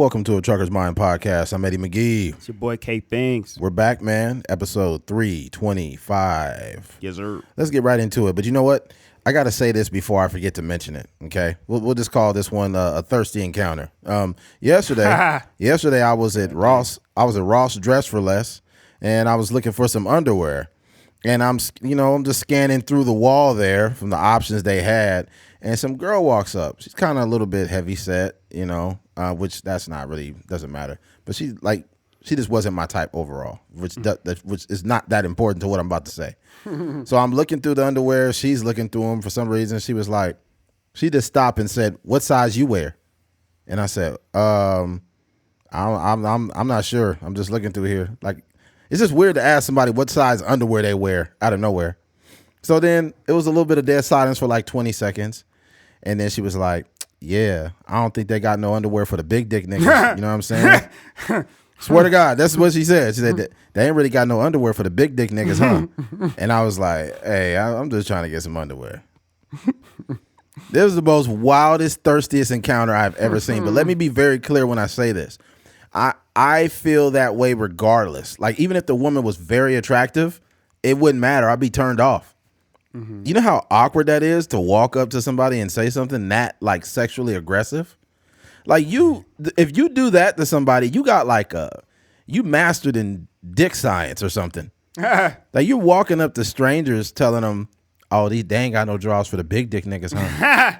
Welcome to a Trucker's Mind podcast. I'm Eddie McGee. It's your boy K Things. We're back, man. Episode 325. Yes, sir. Let's get right into it. But you know what? I got to say this before I forget to mention it. Okay, we'll just call this one a thirsty encounter. Yesterday I was at Ross. I was at Ross Dress for Less, and I was looking for some underwear. And I'm just scanning through the wall there from the options they had, and some girl walks up. She's kind of a little bit heavy set, which that's not really doesn't matter. But she just wasn't my type overall, which is not that important to what I'm about to say. So I'm looking through the underwear. She's looking through them for some reason. She was like, she just stopped and said, "What size you wear?" And I said, I'm not sure. I'm just looking through here. Like, it's just weird to ask somebody what size underwear they wear out of nowhere. So then it was a little bit of dead silence for like 20 seconds. And then she was like, "Yeah, I don't think they got no underwear for the big dick niggas." You know what I'm saying? Swear to God, that's what she said. She said, "They ain't really got no underwear for the big dick niggas, huh?" And I was like, "Hey, I'm just trying to get some underwear." This was the most wildest, thirstiest encounter I've ever seen. But let me be very clear when I say this. I feel that way regardless. Like, even if the woman was very attractive, it wouldn't matter. I'd be turned off. Mm-hmm. You know how awkward that is to walk up to somebody and say something that like sexually aggressive? Like, if you do that to somebody, you got you mastered in dick science or something. Like, you're walking up to strangers telling them, "Oh, they ain't got no draws for the big dick niggas, huh?"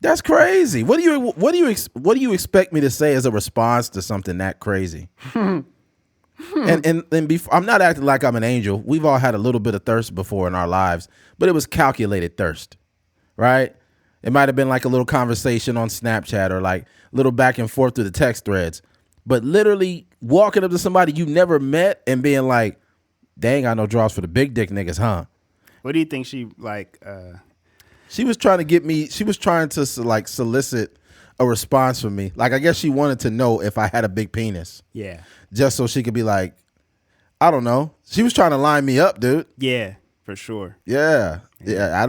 That's crazy. What do you expect me to say as a response to something that crazy? And before, I'm not acting like I'm an angel. We've all had a little bit of thirst before in our lives, but it was calculated thirst, right? It might have been like a little conversation on Snapchat or like a little back and forth through the text threads. But literally walking up to somebody you never met and being like, "They ain't got no draws for the big dick niggas, huh?" What do you think she like? She was trying to get me. She was trying to solicit a response from me. Like, I guess she wanted to know if I had a big penis. Yeah. Just so she could be like, I don't know. She was trying to line me up, dude. Yeah, for sure. Yeah. I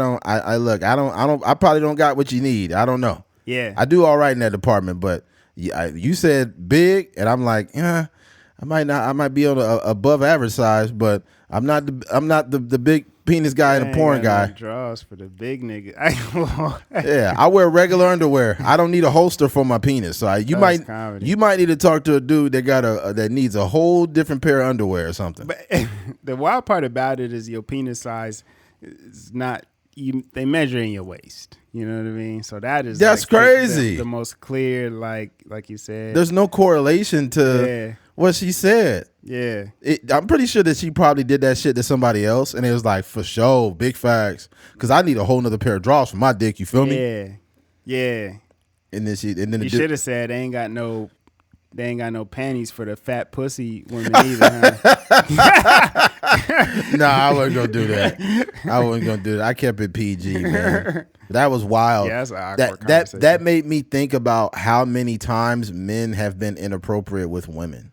probably don't got what you need. I don't know. Yeah. I do all right in that department, but you said big, and I'm like, yeah, I might be on a above average size, but I'm not the big penis guy and the porn guy. No draws for the big nigga. Yeah, I wear regular underwear. I don't need a holster for my penis. So you might need to talk to a dude that needs a whole different pair of underwear or something. But the wild part about it is your penis size is not. They measure in your waist. You know what I mean? So that's crazy. The most clear, like you said. There's no correlation to what she said. Yeah. I'm pretty sure that she probably did that shit to somebody else, and it was like, for sure, big facts. Because I need a whole nother pair of drawers for my dick. You feel me? Yeah. Yeah. And then you should have said they ain't got no panties for the fat pussy women either, huh? Nah, I wasn't gonna do that. I kept it PG, man. That was wild. Yeah, that's an awkward conversation. That made me think about how many times men have been inappropriate with women.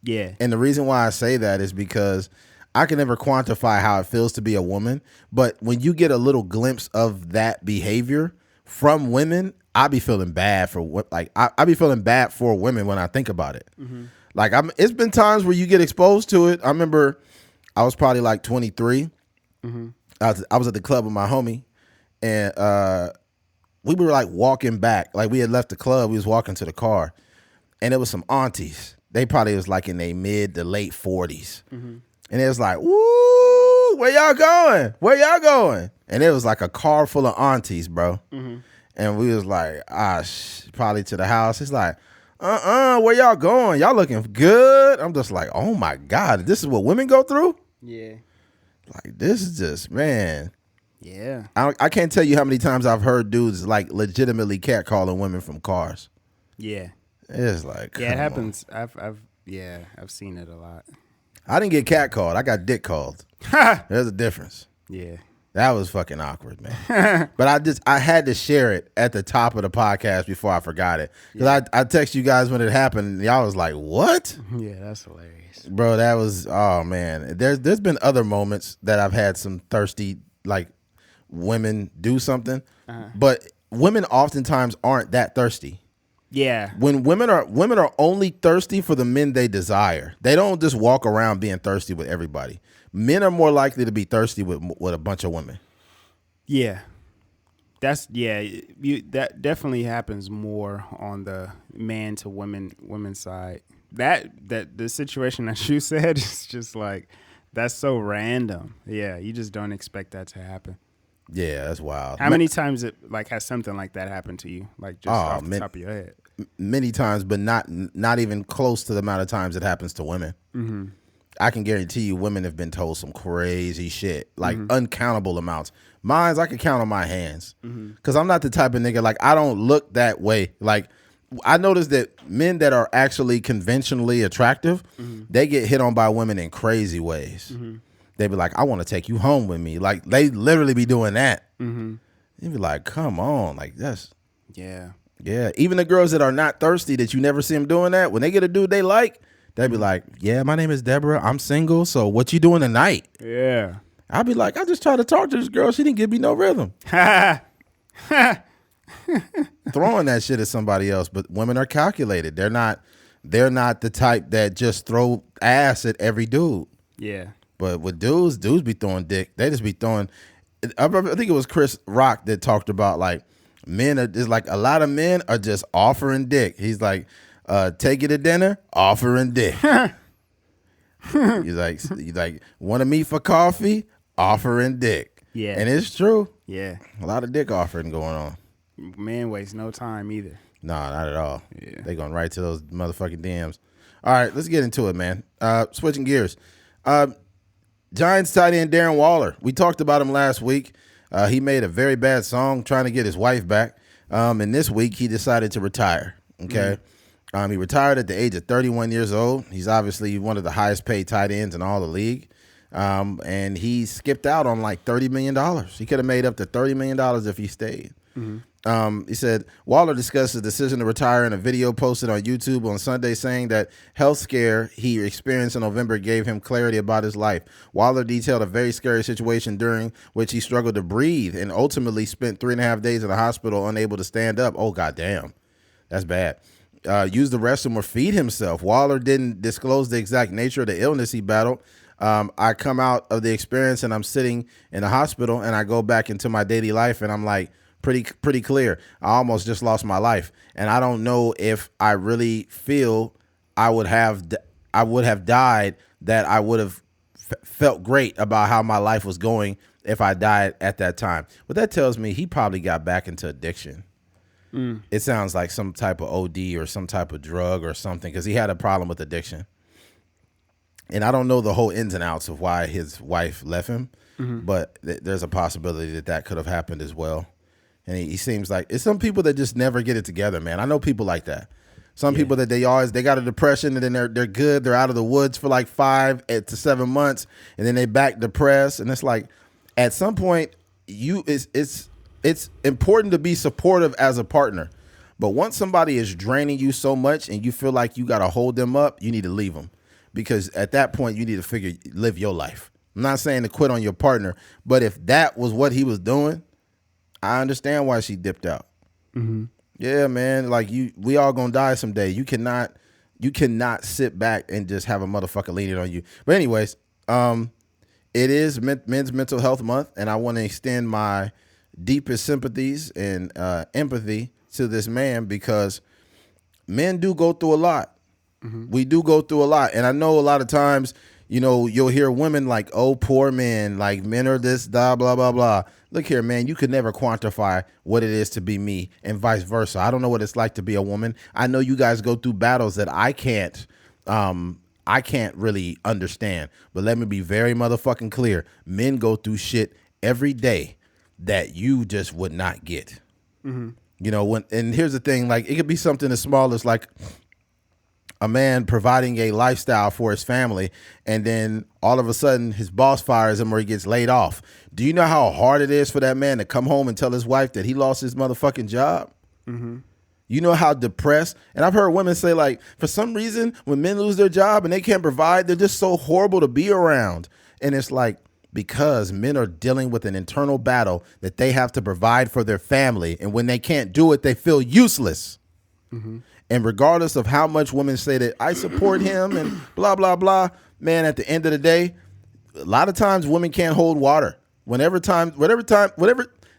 Yeah. And the reason why I say that is because I can never quantify how it feels to be a woman, but when you get a little glimpse of that behavior from women, I be feeling bad for I be feeling bad for women when I think about it. Mm-hmm. Like, it's been times where you get exposed to it. I remember I was probably like 23. Mm-hmm. I was at the club with my homie, and we were like walking back. Like, we had left the club, we was walking to the car, and it was some aunties. They probably was like in their mid to late 40s. Mm-hmm. And it was like, "Woo, where y'all going? Where y'all going?" And it was like a car full of aunties, bro. Mm-hmm. And we was like, probably to the house. It's like, where y'all going? Y'all looking good. I'm just like, oh my God, this is what women go through? Yeah. Like, this is just, man. Yeah. I can't tell you how many times I've heard dudes like legitimately catcalling women from cars. Yeah. It's like, yeah, it happens. I've seen it a lot. I didn't get catcalled. I got dick called. There's a difference. Yeah. That was fucking awkward, man. But I had to share it at the top of the podcast before I forgot it. Because I text you guys when it happened, and y'all was like, "What?" Yeah, that's hilarious. Bro, that was, oh man. There's been other moments that I've had some thirsty, like, women do something. Uh-huh. But women oftentimes aren't that thirsty. Yeah. When women are only thirsty for the men they desire. They don't just walk around being thirsty with everybody. Men are more likely to be thirsty with a bunch of women. Yeah. That definitely happens more on the man to women's side. That the situation that you said is just like, that's so random. Yeah, you just don't expect that to happen. Yeah, that's wild. How many times has something like that happened to you? Like just off the top of your head? Many times, but not even close to the amount of times it happens to women. Mm-hmm. I can guarantee you women have been told some crazy shit, like uncountable amounts. Mine's I can count on my hands because I'm not the type of nigga, like I don't look that way. Like I noticed that men that are actually conventionally attractive, they get hit on by women in crazy ways. They be like, I want to take you home with me. Like they literally be doing that. You be like, come on, like that's Yeah. Even the girls that are not thirsty, that you never see them doing that, when they get a dude they like, they be like, yeah, my name is Deborah. I'm single. So what you doing tonight? Yeah. I'll be like, I just tried to talk to this girl. She didn't give me no rhythm. Throwing that shit at somebody else. But women are calculated. They're not the type that just throw ass at every dude. Yeah. But with dudes be throwing dick. They just be throwing. I think it was Chris Rock that talked about like men are just like a lot of men are just offering dick. He's like, take you to dinner, offering dick. He's like, want to meet for coffee, offering dick. Yeah. And it's true. Yeah. A lot of dick offering going on. Man waste no time either. Nah, not at all. Yeah. They going right to those motherfucking DMs. All right, let's get into it, man. Switching gears. Giants tight end Darren Waller. We talked about him last week. He made a very bad song trying to get his wife back. And this week he decided to retire. Okay. He retired at the age of 31 years old. He's obviously one of the highest paid tight ends in all the league. And he skipped out on like $30 million. He could have made up to $30 million if he stayed. He said Waller discussed his decision to retire in a video posted on YouTube on Sunday, saying that health scare he experienced in November gave him clarity about his life. Waller detailed a very scary situation during which he struggled to breathe and ultimately spent 3.5 days in the hospital unable to stand up. Oh, goddamn. That's bad. Use the restroom or feed himself. Waller didn't disclose the exact nature of the illness he battled. I come out of the experience and I'm sitting in the hospital and I go back into my daily life and I'm like, pretty clear. I almost just lost my life, and I don't know if I really feel I would have died, that I would have felt great about how my life was going if I died at that time. But that tells me he probably got back into addiction. It sounds like some type of OD or some type of drug or something, because he had a problem with addiction. And I don't know the whole ins and outs of why his wife left him, but there's a possibility that could have happened as well. And he seems like it's some people that just never get it together, man. I know people like that. Some people that they got a depression and then they're good. They're out of the woods for like 5 to 7 months, and then they back depressed. And it's like at some point it's important to be supportive as a partner. But once somebody is draining you so much and you feel like you got to hold them up, you need to leave them, because at that point you need to live your life. I'm not saying to quit on your partner, but if that was what he was doing, I understand why she dipped out. Yeah, man. Like we all gonna die someday. You cannot sit back and just have a motherfucker leaning on you. But anyways, it is Men's Mental Health Month, and I want to extend my deepest sympathies and empathy to this man, because men do go through a lot. We do go through a lot, and I know a lot of times, you'll hear women like, "Oh, poor men, like men are this, blah blah blah blah." Look here, man, you could never quantify what it is to be me, and vice versa. I don't know what it's like to be a woman. I know you guys go through battles that I can't really understand. But let me be very motherfucking clear. Men go through shit every day that you just would not get. And here's the thing, like it could be something as small as like a man providing a lifestyle for his family, and then all of a sudden his boss fires him or he gets laid off. Do you know how hard it is for that man to come home and tell his wife that he lost his motherfucking job? You know how depressed, and I've heard women say, like, for some reason when men lose their job and they can't provide, they're just so horrible to be around. And it's like, because men are dealing with an internal battle that they have to provide for their family, and when they can't do it, they feel useless. And regardless of how much women say that I support him and blah, blah, blah, man, at the end of the day, a lot of times women can't hold water. Whatever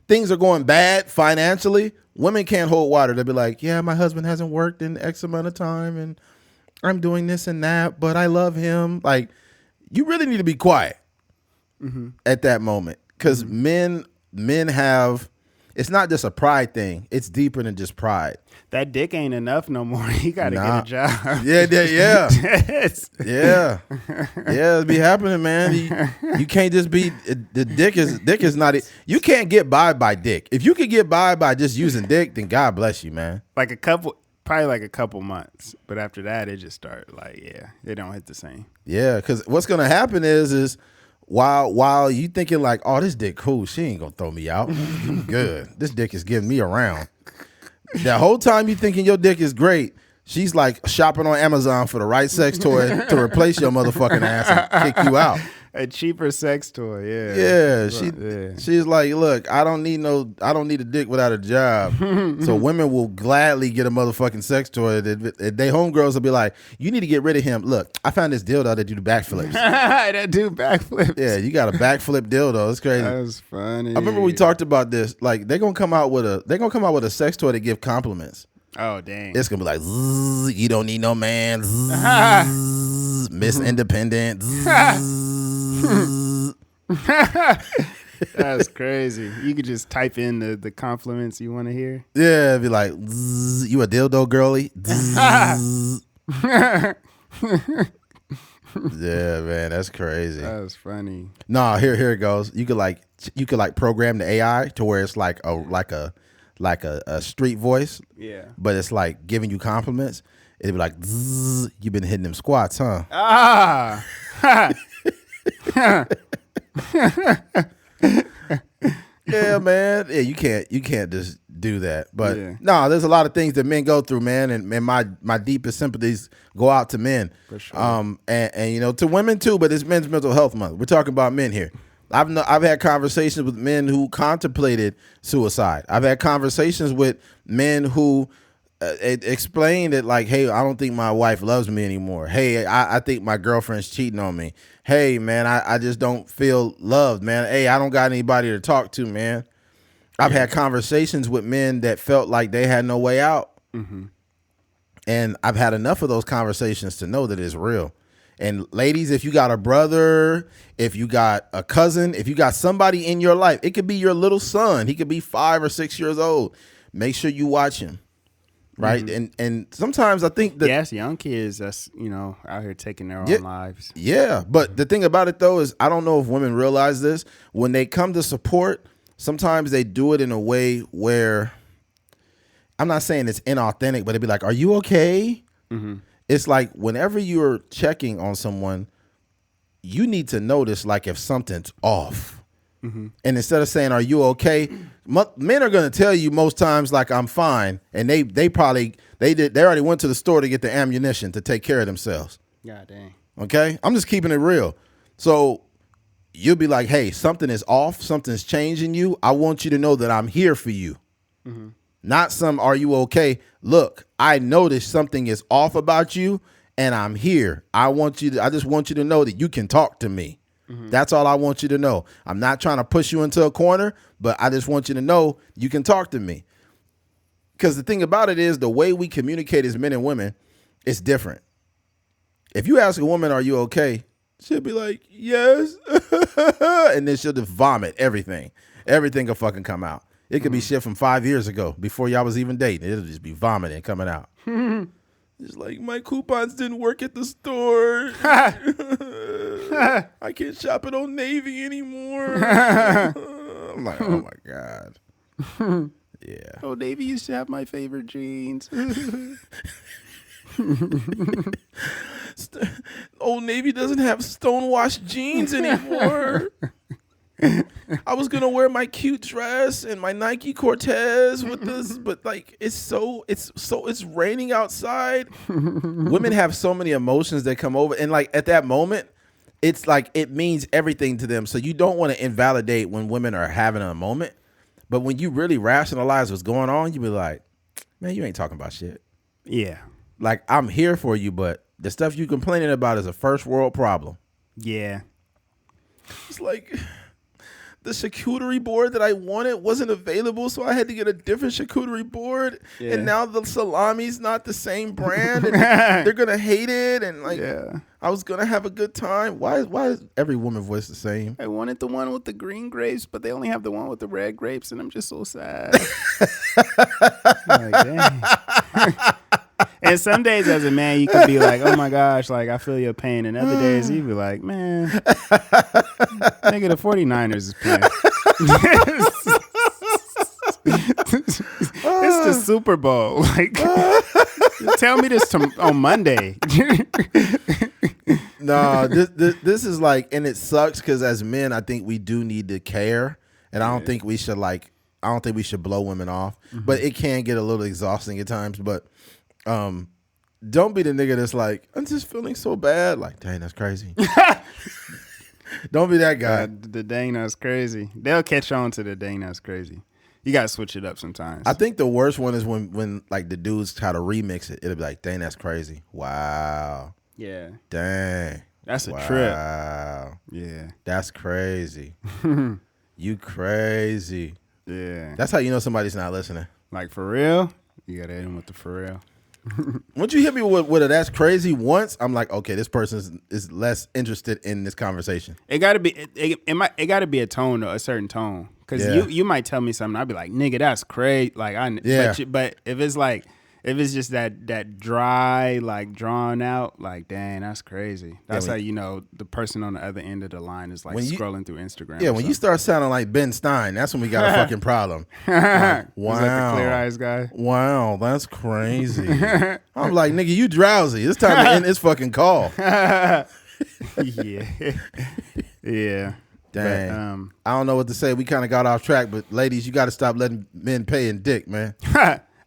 things are going bad financially, women can't hold water. They'll be like, yeah, my husband hasn't worked in X amount of time and I'm doing this and that, but I love him. Like, you really need to be quiet at that moment, because men have, it's not just a pride thing. It's deeper than just pride. That dick ain't enough no more. He got to get a job. Yeah. Yeah. It be happening, man. You can't just be, the dick is not, you can't get by dick. If you could get by just using dick, then God bless you, man. Probably like a couple months, but after that, it just started it don't hit the same. Yeah, because what's gonna happen is while you thinking like, oh, this dick cool, she ain't gonna throw me out. Good, this dick is getting me around. The whole time you thinking your dick is great, she's like shopping on Amazon for the right sex toy to replace your motherfucking ass and kick you out. A cheaper sex toy, yeah. She's like, look, I don't need a dick without a job. So women will gladly get a motherfucking sex toy. They homegirls will be like, you need to get rid of him. Look, I found this dildo that do the backflips. That do backflips. Yeah, you got a backflip dildo. It's crazy. That was funny. I remember we talked about this. Like, they're gonna come out with a sex toy to give compliments. Oh, dang. It's gonna be like, you don't need no man. Miss Independent. That's crazy. You could just type in the compliments you want to hear. Yeah, it'd be like, you a dildo girly. Yeah, man, that's crazy. That was funny. No, here it goes. You could program the AI to where it's like a street voice. Yeah. But it's like giving you compliments. It'd be like, you've been hitting them squats, huh? Yeah, man. Yeah, you can't just do that. But no, there's a lot of things that men go through, man, and my deepest sympathies go out to men. For sure. And to women too, but it's Men's Mental Health Month. We're talking about men here. I've had conversations with men who contemplated suicide. I've had conversations with men who explained it like, hey, I don't think my wife loves me anymore. Hey, I think my girlfriend's cheating on me. Hey, man, I just don't feel loved, man. Hey, I don't got anybody to talk to, man. I've had conversations with men that felt like they had no way out. And I've had enough of those conversations to know that it's real. And ladies, if you got a brother, if you got a cousin, if you got somebody in your life, it could be your little son. He could be 5 or 6 years old. Make sure you watch him. Right. And sometimes I think that. Yes, young kids that's, out here taking their own lives. Yeah. But the thing about it, though, is I don't know if women realize this. When they come to support, sometimes they do it in a way where, I'm not saying it's inauthentic, but it'd be like, are you okay? It's like whenever you're checking on someone, you need to notice like if something's off. And instead of saying, are you okay? Men are going to tell you most times like, I'm fine. And they already went to the store to get the ammunition to take care of themselves. God dang. Okay. I'm just keeping it real. So you'll be like, hey, something is off. Something's changing you. I want you to know that I'm here for you. Not some, are you okay? Look, I noticed something is off about you and I'm here. I just want you to know that you can talk to me. That's all I want you to know. I'm not trying to push you into a corner, but I just want you to know you can talk to me. Because the thing about it is the way we communicate as men and women is different. If you ask a woman, are you okay? She'll be like, yes. And then she'll just vomit everything. Everything will fucking come out. It could be shit from 5 years ago before y'all was even dating. It'll just be vomiting coming out. It's like, my coupons didn't work at the store. I can't shop at Old Navy anymore. I'm like, oh my God. Yeah. Old Navy used to have my favorite jeans. Old Navy doesn't have stonewashed jeans anymore. I was gonna wear my cute dress and my Nike Cortez with this, but like it's raining outside. Women have so many emotions that come over, and like at that moment, it's like it means everything to them. So you don't want to invalidate when women are having a moment, but when you really rationalize what's going on, you be like, man, you ain't talking about shit. Yeah. Like, I'm here for you, but the stuff you complaining about is a first world problem. Yeah. It's like the charcuterie board that I wanted wasn't available, so I had to get a different charcuterie board. Yeah. And now the salami's not the same brand, and they're gonna hate it. And like, I was gonna have a good time. Why is every woman voice the same? I wanted the one with the green grapes, but they only have the one with the red grapes, and I'm just so sad. Like, dang. And some days as a man, you could be like, oh my gosh, like I feel your pain. And other days you be like, man, nigga, the 49ers is playing. It's the Super Bowl. Like, tell me this on Monday. No, this is like, and it sucks because as men, I think we do need to care. And I don't think we should blow women off. But it can get a little exhausting at times. But don't be the nigga that's like, I'm just feeling so bad. Like, dang, that's crazy. Don't be that guy. The dang, that's crazy. They'll catch on to the dang, that's crazy. You gotta switch it up sometimes. I think the worst one is when like the dudes try to remix it. It'll be like, dang, that's crazy. Wow. Yeah. Dang. That's a trip. Wow. Yeah. That's crazy. You crazy. Yeah. That's how you know somebody's not listening. Like, for real? You gotta hit him with the for real. Once you hit me with a that's crazy once, I'm like, okay, this person is less interested in this conversation. It gotta be it gotta be a tone, though, a certain tone. Because you might tell me something, I'd be like, nigga, that's crazy. Like, but if it's just that dry, like drawn out, like, dang, that's crazy. That's how you know the person on the other end of the line is like scrolling through Instagram. Yeah, when you start sounding like Ben Stein, that's when we got a fucking problem. Like, wow, is that the Clear Eyes guy? Wow, that's crazy. I'm like, nigga, you drowsy. It's time to end this fucking call. Yeah. Yeah. Dang. I don't know what to say. We kind of got off track, but ladies, you got to stop letting men pay in dick, man.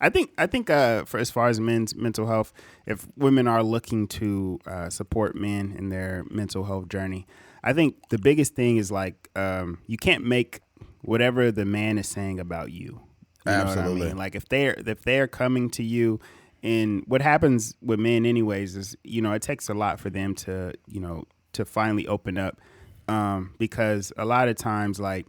I think for as far as men's mental health, if women are looking to support men in their mental health journey, I think the biggest thing is like you can't make whatever the man is saying about you. You Absolutely. know what I mean? Like if they're coming to you, and what happens with men anyways is, you know, it takes a lot for them to, you know, to finally open up. Because a lot of times, like,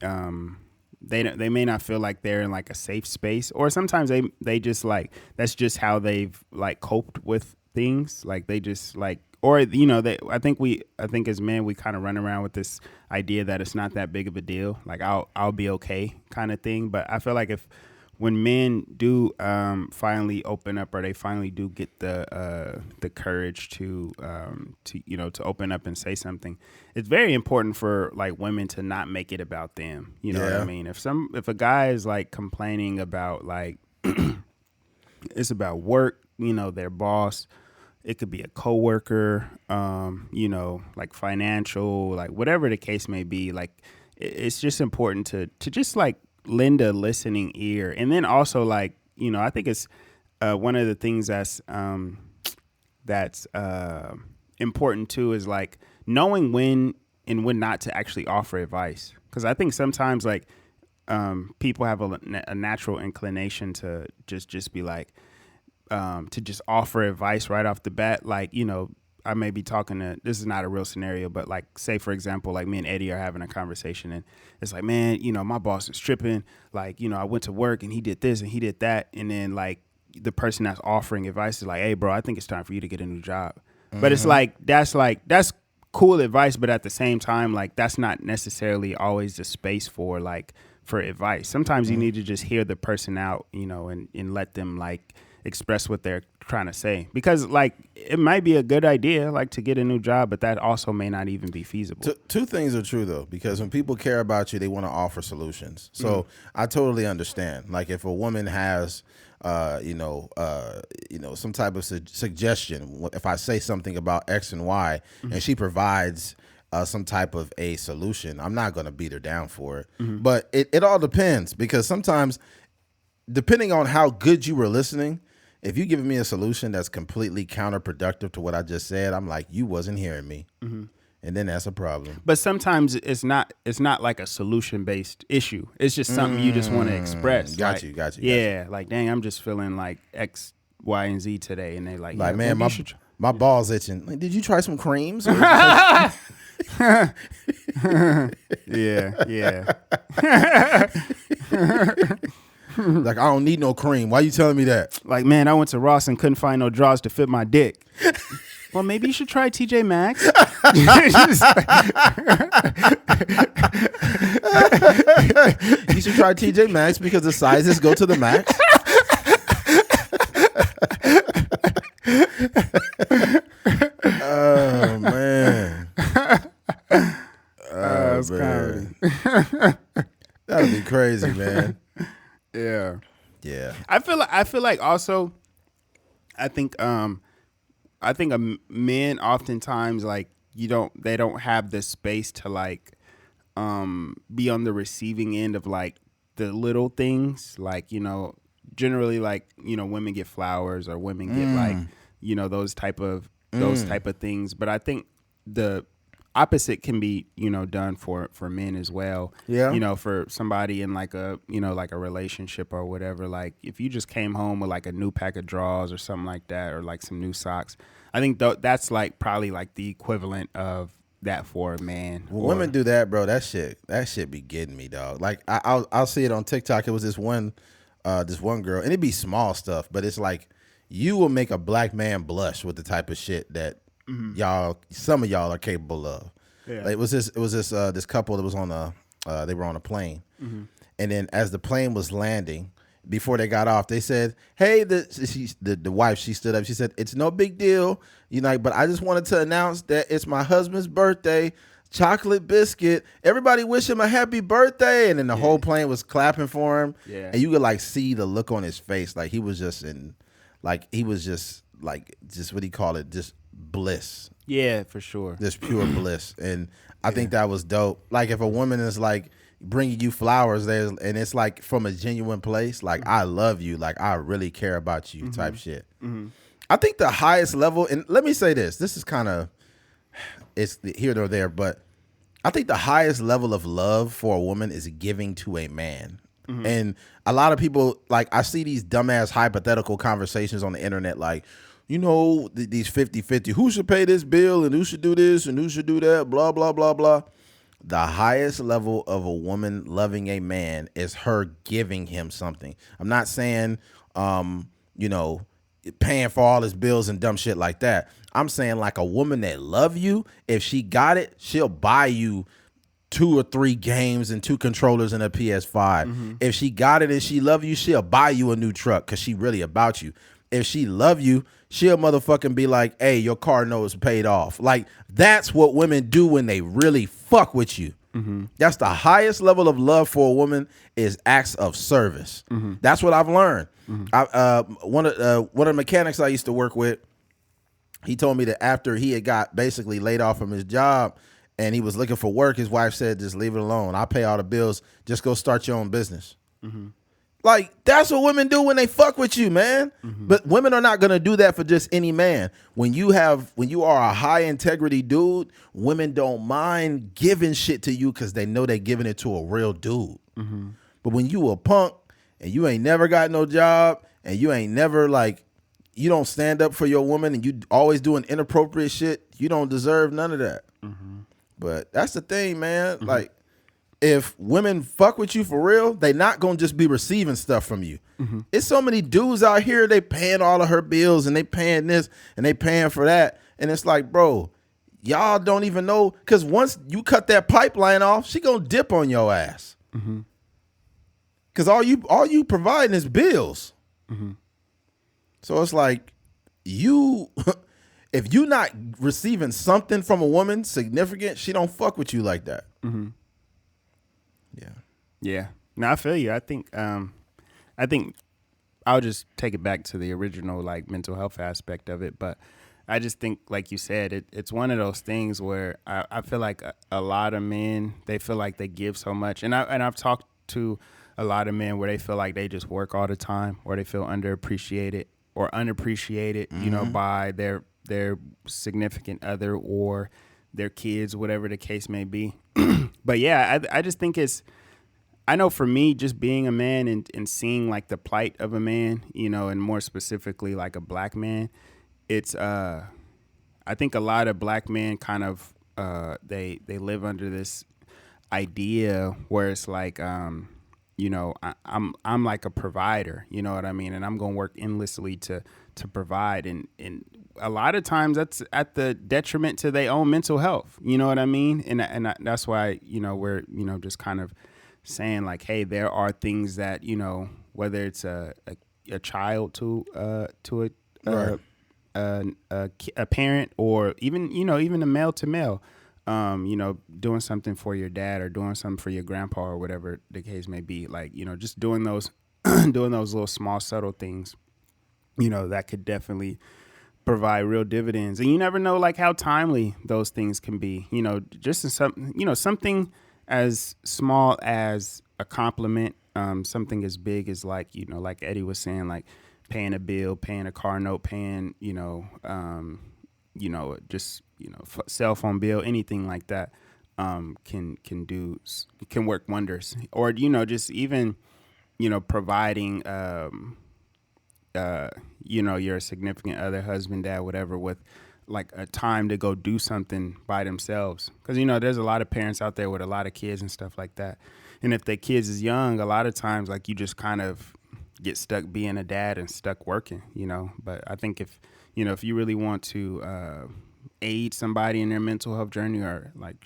they may not feel like they're in like a safe space, or sometimes they just like, that's just how they've like coped with things. Like they just like, or, you know, I think as men, we kind of run around with this idea that it's not that big of a deal. Like I'll be okay kind of thing. But I feel like when men do finally open up, or they finally do get the courage to you know, to open up and say something, it's very important for like women to not make it about them. You know what I mean? If a guy is like complaining about like it's about work, you know, their boss, it could be a coworker, you know, like financial, like whatever the case may be, like it's just important to just like lend a listening ear. And then also, like, you know, I think it's one of the things that's important too is like knowing when and when not to actually offer advice. Because I think sometimes like people have a natural inclination to just be like to just offer advice right off the bat. Like, you know, I may be talking to, this is not a real scenario, but like, say for example, like me and Eddie are having a conversation, and it's like, man, you know, my boss is tripping. Like, you know, I went to work and he did this and he did that. And then like the person that's offering advice is like, hey bro, I think it's time for you to get a new job. Mm-hmm. But it's like, that's cool advice. But at the same time, like that's not necessarily always the space for advice. Sometimes you need to just hear the person out, you know, and let them like express what they're trying to say, because like it might be a good idea like to get a new job, but that also may not even be feasible. Two things are true though, because when people care about you, they want to offer solutions. So I totally understand. Like if a woman has you know, some type of suggestion, if I say something about X and Y and she provides some type of a solution, I'm not going to beat her down for it. But it all depends, because sometimes depending on how good you were listening, if you give me a solution that's completely counterproductive to what I just said, I'm like, you wasn't hearing me. And then that's a problem. But sometimes it's not like a solution-based issue. It's just something you just want to express. Got you. Yeah, like, dang, I'm just feeling like X, Y and Z today, and they like, Like, yeah, man, maybe my balls itching. Like, did you try some creams? yeah. Like, I don't need no cream. Why you telling me that? Like, man, I went to Ross and couldn't find no drawers to fit my dick. Well, maybe you should try TJ Maxx. You should try TJ Maxx because the sizes go to the max. Oh man. That's comedy. That'd be crazy, man. Yeah. Yeah. I feel like also I think men oftentimes like they don't have the space to like be on the receiving end of like the little things, like, you know, generally like, you know, women get flowers or women get like, you know, those type of things, but I think the opposite can be, you know, done for men as well. Yeah. You know, for somebody in like a, you know, like a relationship or whatever, like if you just came home with like a new pack of drawers or something like that, or like some new socks, I think that's like probably like the equivalent of that for a man. Well, women do that, bro. That shit be getting me, dog. Like I'll see it on TikTok. It was this one girl, and it'd be small stuff, but it's like you will make a black man blush with the type of shit that some of y'all are capable of. Yeah. Like, it was this couple that was on they were on a plane, and then as the plane was landing, before they got off, they said, "Hey," the wife, she stood up. She said, "It's no big deal, you know, but I just wanted to announce that it's my husband's birthday. Chocolate biscuit. Everybody wish him a happy birthday." And then the whole plane was clapping for him. Yeah. And you could like see the look on his face, like he was just what do you call it? Just bliss. Yeah, for sure. Just pure bliss. And I think that was dope. Like if a woman is like bringing you flowers and it's like from a genuine place, like I love you, like I really care about you type shit. I think the highest level, and let me say this is kind of, it's here or there, but I think the highest level of love for a woman is giving to a man. And a lot of people, like I see these dumbass hypothetical conversations on the internet, like, you know, these 50-50, who should pay this bill and who should do this and who should do that, blah, blah, blah, blah. The highest level of a woman loving a man is her giving him something. I'm not saying, you know, paying for all his bills and dumb shit like that. I'm saying like a woman that love you, if she got it, she'll buy you 2 or 3 games and 2 controllers and a PS5. If she got it and she love you, she'll buy you a new truck because she really about you. If she love you, she'll motherfucking be like, "Hey, your car note is paid off." Like, that's what women do when they really fuck with you. That's the highest level of love for a woman, is acts of service. That's what I've learned. One of the mechanics I used to work with, he told me that after he had got basically laid off from his job and he was looking for work, his wife said, "Just leave it alone. I'll pay all the bills. Just go start your own business." Like, that's what women do when they fuck with you, man. But women are not gonna do that for just any man. When you are a high integrity dude, women don't mind giving shit to you because they know they're giving it to a real dude. But when you a punk and you ain't never got no job and you ain't never like, you don't stand up for your woman and you always doing inappropriate shit, you don't deserve none of that. But that's the thing, man. Like, if women fuck with you for real, they not gonna just be receiving stuff from you. It's so many dudes out here, they paying all of her bills and they paying this and they paying for that. And it's like, bro, y'all don't even know, because once you cut that pipeline off, she gonna dip on your ass. Because all you providing is bills. So it's like, if you not receiving something from a woman significant, she don't fuck with you like that. Yeah. No, I feel you. I think I'll just take it back to the original like mental health aspect of it. But I just think, like you said, it's one of those things where I feel like a lot of men, they feel like they give so much. And I've talked to a lot of men where they feel like they just work all the time, or they feel underappreciated or unappreciated, you know, by their significant other or their kids, whatever the case may be. But yeah, I just think I know for me, just being a man and seeing like the plight of a man, and more specifically like a black man, it's I think a lot of black men kind of they live under this idea where it's like I'm like a provider, you know what I mean, and I'm gonna work endlessly to provide, and a lot of times that's at the detriment to their own mental health, you know what I mean, and that's why we're just kind of saying like, hey, there are things that whether it's a child to Right. a parent, or even a male to male, doing something for your dad or doing something for your grandpa or whatever the case may be, like just doing those doing those little small subtle things, that could definitely provide real dividends. And you never know like how timely those things can be, just in something as small as a compliment, something as big as like like Eddie was saying, like paying a bill, paying a car note, paying just cell phone bill, anything like that, can work wonders. Or just even providing your significant other, husband, dad, whatever, with like a time to go do something by themselves, because there's a lot of parents out there with a lot of kids and stuff like that, and if their kids is young, a lot of times like you just kind of get stuck being a dad and stuck working, but I think if you really want to aid somebody in their mental health journey, or like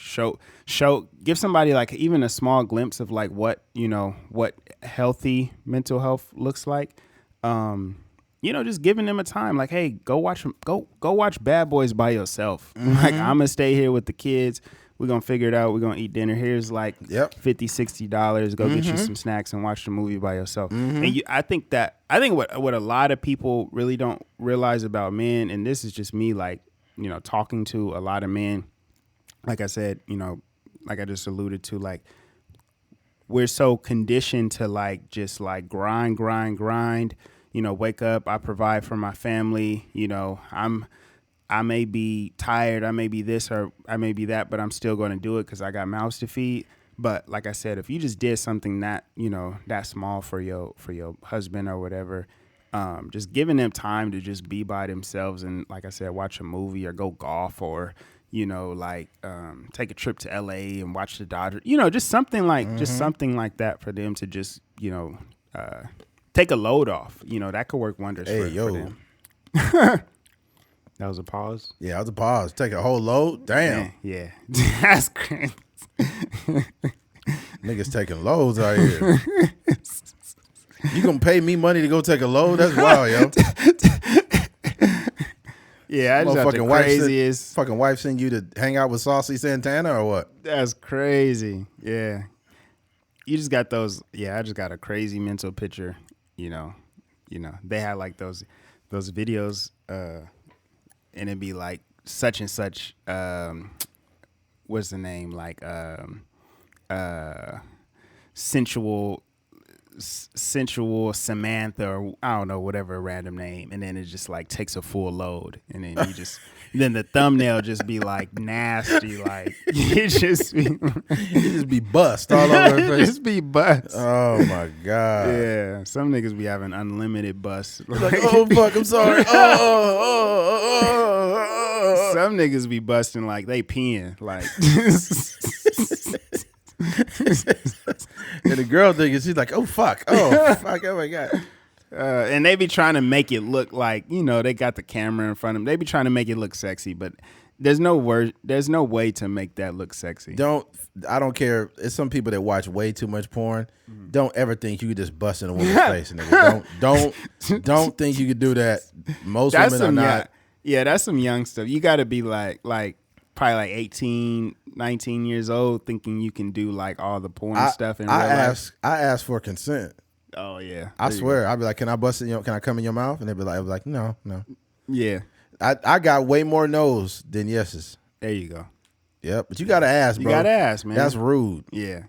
give somebody like even a small glimpse of like what healthy mental health looks like, just giving them a time, like, hey, go watch Bad Boys by yourself. Like, I'm gonna stay here with the kids. We're gonna figure it out. We're gonna eat dinner. Here's like $50, $60. Go get you some snacks and watch the movie by yourself. And I think what a lot of people really don't realize about men, and this is just me, like, talking to a lot of men, like I said, like I just alluded to, like, we're so conditioned to like just like grind, wake up, I provide for my family, I may be tired, I may be this or I may be that, but I'm still going to do it because I got mouths to feed. But like I said, if you just did something that that small for your husband or whatever, just giving them time to just be by themselves and, like I said, watch a movie or go golf, or take a trip to LA and watch the Dodgers, just something like that for them to just take a load off. That could work wonders for them. That was a pause? Yeah, that was a pause. Take a whole load? Damn. Yeah. That's crazy. Niggas taking loads out here. You gonna pay me money to go take a load? That's wild, yo. Yeah, I just got the craziest. Fucking wife send you to hang out with Saucy Santana or what? That's crazy. Yeah. You just got those. Yeah, I just got a crazy mental picture. They had like those videos, and it'd be like such and such, what's the name, like sensual Samantha, or I don't know, whatever random name, and then it just like takes a full load, and then then the thumbnail just be like nasty, like it just be bust all over her face. Just be bust. Oh my god. Yeah, some niggas be having unlimited bust. Like, oh fuck, I'm sorry. Some niggas be busting like they peeing, like. And the girl thinking, she's like, oh fuck, oh my god. And they be trying to make it look like, they got the camera in front of them. They be trying to make it look sexy, but there's no way to make that look sexy. I don't care. It's some people that watch way too much porn. Don't ever think you could just bust in a woman's face, nigga. Don't think you could do that. Most women are not. Yeah, that's some young stuff. You got to be like probably like 18, 19 years old, thinking you can do like all the porn stuff in real life. I ask for consent. Oh yeah, I swear. I'd be like, can I bust it? Can I come in your mouth? And they'd be like, no. Yeah. I got way more no's than yeses. There you go. Yep, but you gotta ask, bro. You gotta ask, man. That's rude. Yeah.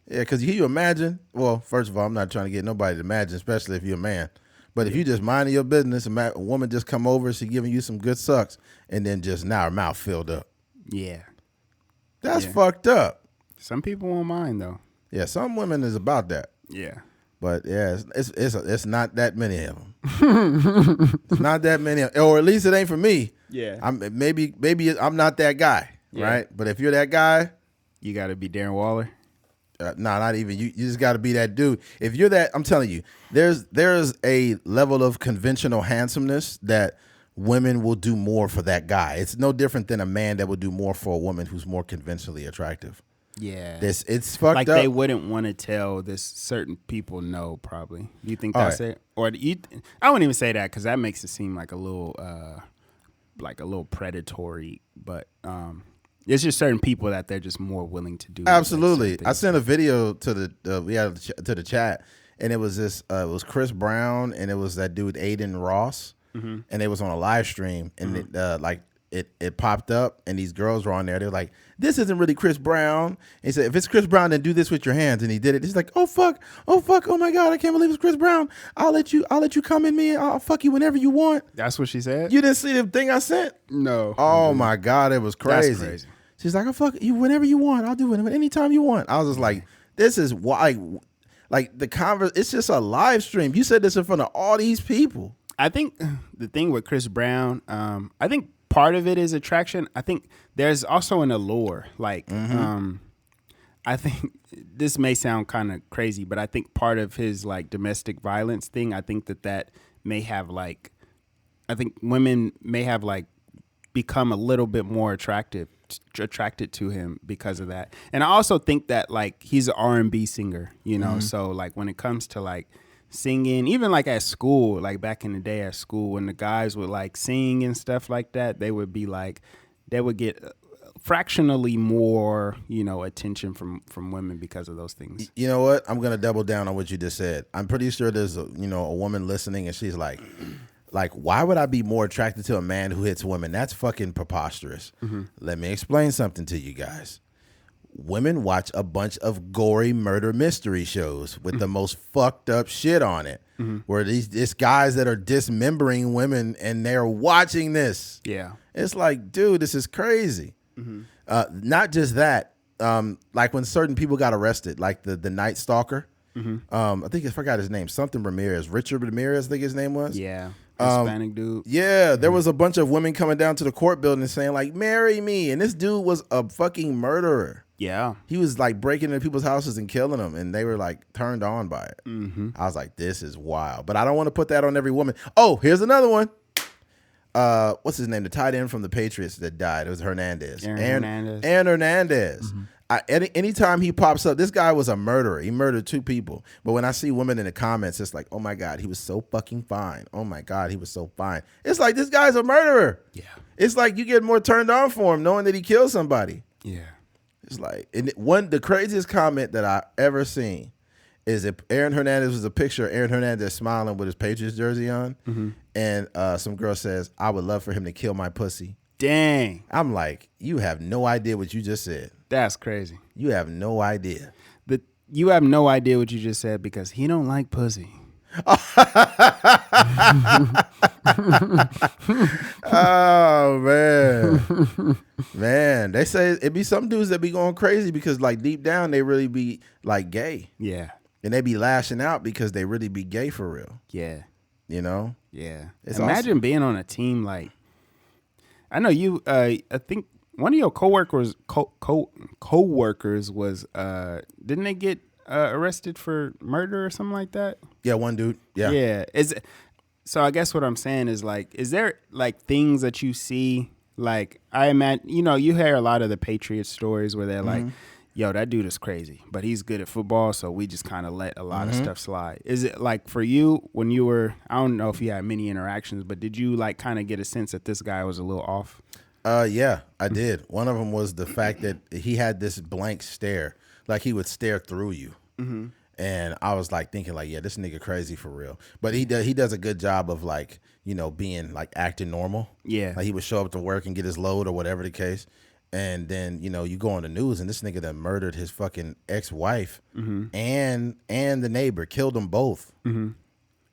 Yeah, because you imagine. Well, first of all, I'm not trying to get nobody to imagine, especially if you're a man. But if you just minding your business, a woman just come over, she giving you some good sucks, and then just now her mouth filled up. Yeah. That's fucked up. Some people won't mind though. Yeah, some women is about that. Yeah. But yeah, it's not that many of them. It's not that many, or at least it ain't for me. Yeah. Maybe I'm not that guy, right? But if you're that guy, you got to be Darren Waller. Nah, not even you. You just got to be that dude. If you're that, I'm telling you, there's a level of conventional handsomeness that women will do more for that guy. It's no different than a man that would do more for a woman who's more conventionally attractive. Yeah, it's fucked like up. They wouldn't want to tell this certain people no. Probably. Do you think that's it? Or I wouldn't even say that because that makes it seem like a little predatory. But it's just certain people that they're just more willing to do. Absolutely. I sent a video to the chat, and it was it was Chris Brown, and it was that dude Aiden Ross, and they was on a live stream, and it popped up, and these girls were on there. They're like, "This isn't really Chris Brown." And he said, "If it's Chris Brown, then do this with your hands." And he did it. He's like, "Oh fuck, oh my god, I can't believe it's Chris Brown. I'll let you come in me. I'll fuck you whenever you want." That's what she said. You didn't see the thing I sent? No. Oh my god, it was crazy. That's crazy. She's like, "I'll fuck you whenever you want. I'll do it anytime you want." I was just like, "This is why." Like the converse, it's just a live stream. You said this in front of all these people. I think the thing with Chris Brown, I think part of it is attraction. I think there's also an allure. Like, I think this may sound kind of crazy, but I think part of his like domestic violence thing, I think that may have like, I think women may have like become a little bit more attracted to him because of that. And I also think that like he's an R&B singer, you know, so like when it comes to like singing, even like at school, like back in the day at school, when the guys would like sing and stuff like that, they would get fractionally more, you know, attention from women because of those things. You know what? I'm gonna double down on what you just said. I'm pretty sure there's a woman listening, and she's like, why would I be more attracted to a man who hits women? That's fucking preposterous. Let me explain something to you guys. Women watch a bunch of gory murder mystery shows with the most fucked up shit on it, where these guys that are dismembering women, and they're watching this. Yeah, it's like, dude, this is crazy. Not just that, like when certain people got arrested, like the Night Stalker. I think I forgot his name, something Ramirez, Richard Ramirez, I think his name was. Yeah. Hispanic dude. Yeah, there was a bunch of women coming down to the court building saying like, "Marry me," and this dude was a fucking murderer. Yeah, he was like breaking into people's houses and killing them, and they were like turned on by it. I was like, this is wild, but I don't want to put that on every woman. Oh, here's another one. What's his name? The tight end from the Patriots that died. It was Hernandez. Aaron Hernandez. Anytime he pops up, this guy was a murderer. He murdered 2 people. But when I see women in the comments, it's like, oh my God, he was so fucking fine. Oh my God, he was so fine. It's like, this guy's a murderer. Yeah. It's like you get more turned on for him knowing that he killed somebody. Yeah. It's like, the craziest comment that I ever seen is if Aaron Hernandez was a picture of Aaron Hernandez smiling with his Patriots jersey on, and some girl says, "I would love for him to kill my pussy." Dang. I'm like, you have no idea what you just said. That's crazy. You have no idea. You have no idea what you just said because he don't like pussy. Oh man, they say it be some dudes that be going crazy because like deep down they really be like gay. Yeah, and they be lashing out because they really be gay for real. Yeah, you know. Yeah, imagine awesome. Being on a team like. I know you. I think one of your coworkers was. Didn't they get arrested for murder or something like that? Yeah, one dude. Yeah. Yeah. So I guess what I'm saying is like, is there like things that you see? Like I imagine, you hear a lot of the Patriots stories where they're like, "Yo, that dude is crazy, but he's good at football, so we just kind of let a lot of stuff slide." Is it like for you when you were? I don't know if you had many interactions, but did you like kind of get a sense that this guy was a little off? Yeah, I did. One of them was the fact that he had this blank stare, like he would stare through you. And I was like thinking like, yeah, this nigga crazy for real. But he does a good job of like, being like acting normal. Yeah. Like he would show up to work and get his load or whatever the case. And then, you go on the news and this nigga that murdered his fucking ex-wife and the neighbor, killed them both. And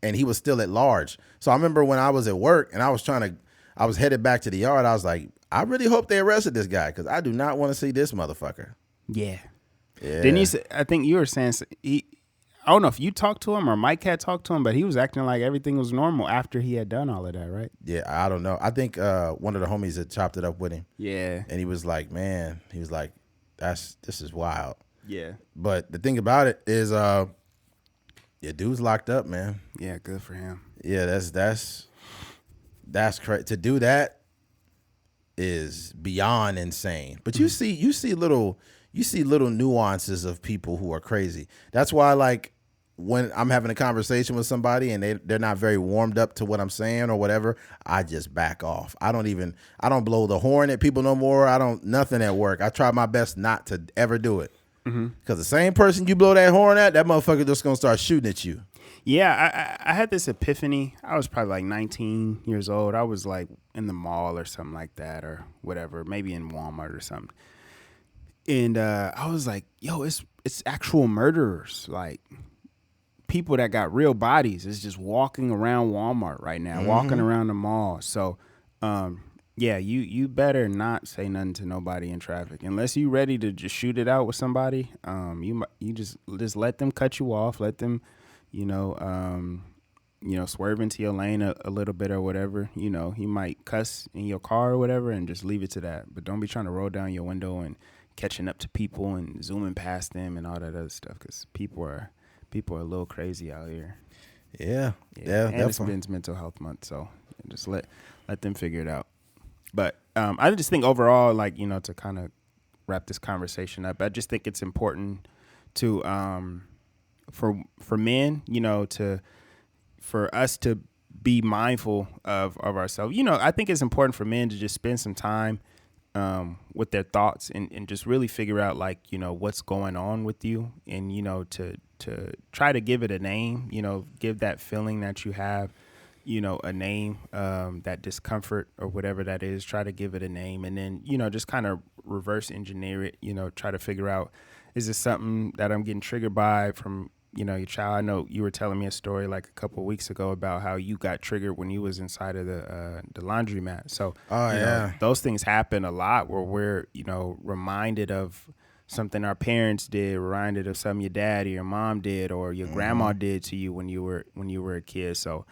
he was still at large. So I remember when I was at work and I was headed back to the yard, I was like, I really hope they arrested this guy because I do not want to see this motherfucker. Yeah. Yeah. Didn't you say, I think you were saying I don't know if you talked to him or Mike had talked to him, but he was acting like everything was normal after he had done all of that, right? Yeah, I don't know. I think one of the homies had chopped it up with him. Yeah. And he was like, man, this is wild. Yeah. But the thing about it is, dude's locked up, man. Yeah, good for him. Yeah, that's crazy. To do that is beyond insane. But you see little nuances of people who are crazy. That's why, like, when I'm having a conversation with somebody and they're not very warmed up to what I'm saying or whatever, I just back off. I don't blow the horn at people no more. Nothing at work. I try my best not to ever do it. Because the same person you blow that horn at, that motherfucker just gonna start shooting at you. Yeah, I had this epiphany. I was probably like 19 years old. I was like in the mall or something like that or whatever, maybe in Walmart or something. And I was like, yo, it's actual murderers. Like, people that got real bodies is just walking around Walmart right now, walking around the mall. So, yeah, you better not say nothing to nobody in traffic unless you ready to just shoot it out with somebody. You just let them cut you off, let them, swerve into your lane a little bit or whatever. You might cuss in your car or whatever, and just leave it to that. But don't be trying to roll down your window and catching up to people and zooming past them and all that other stuff, because people are a little crazy out here. Yeah, and definitely. It's Men's Mental Health Month, so just let them figure it out. But I just think overall, like, to kind of wrap this conversation up, I just think it's important to for men, for us to be mindful of ourselves. I think it's important for men to just spend some time with their thoughts and just really figure out, like, what's going on with you, and to try to give it a name, give that feeling that you have, a name, that discomfort or whatever that is, try to give it a name, and then, just kind of reverse engineer it, try to figure out, is this something that I'm getting triggered by from, your child? I know you were telling me a story like a couple of weeks ago about how you got triggered when you was inside of the laundromat. So, those things happen a lot where we're, reminded of something our parents did, reminded of something your dad or your mom did or your grandma did to you when you were a kid. So,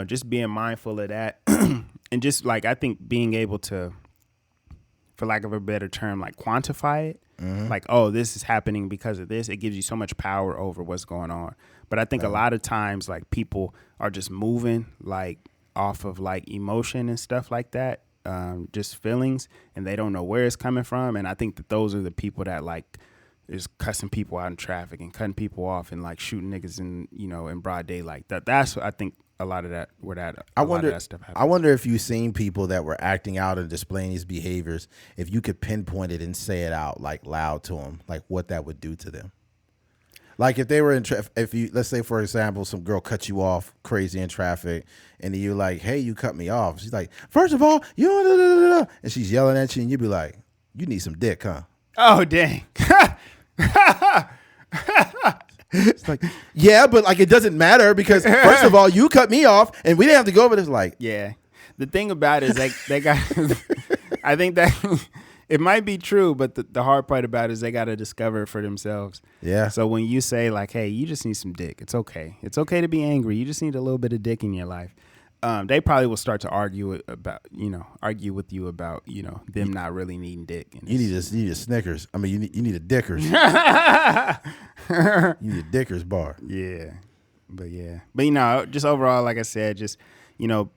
just being mindful of that and just, like, I think being able to, for lack of a better term, like, quantify it. Like, oh, this is happening because of this. It gives you so much power over what's going on. But I think a lot of times, like, people are just moving, like, off of, like, emotion and stuff like that, just feelings, and they don't know where it's coming from. And I think that those are the people that, like, is cussing people out in traffic and cutting people off and, like, shooting niggas in broad daylight. That's I think a lot of that a lot of that stuff happens. I wonder if you've seen people that were acting out and displaying these behaviors, if you could pinpoint it and say it out, like, loud to them, like, what that would do to them. Like, if they were if you, let's say, for example, some girl cut you off crazy in traffic, and you're like, hey, you cut me off. She's like, first of all, and she's yelling at you, and you'd be like, you need some dick, huh? Oh, dang. It's like, yeah, but, like, it doesn't matter because, first of all, you cut me off and we didn't have to go over this. Like, yeah, the thing about it is, like, they got, I think that it might be true, but the hard part about it is they got to discover it for themselves. Yeah. So when you say, like, hey, you just need some dick, it's okay. It's okay to be angry. You just need a little bit of dick in your life. They probably will start to argue with you about, them not really needing dick. And you need a Snickers. I mean, you need a Dickers. You need a Dickers bar. Yeah. But just overall, like I said, just, do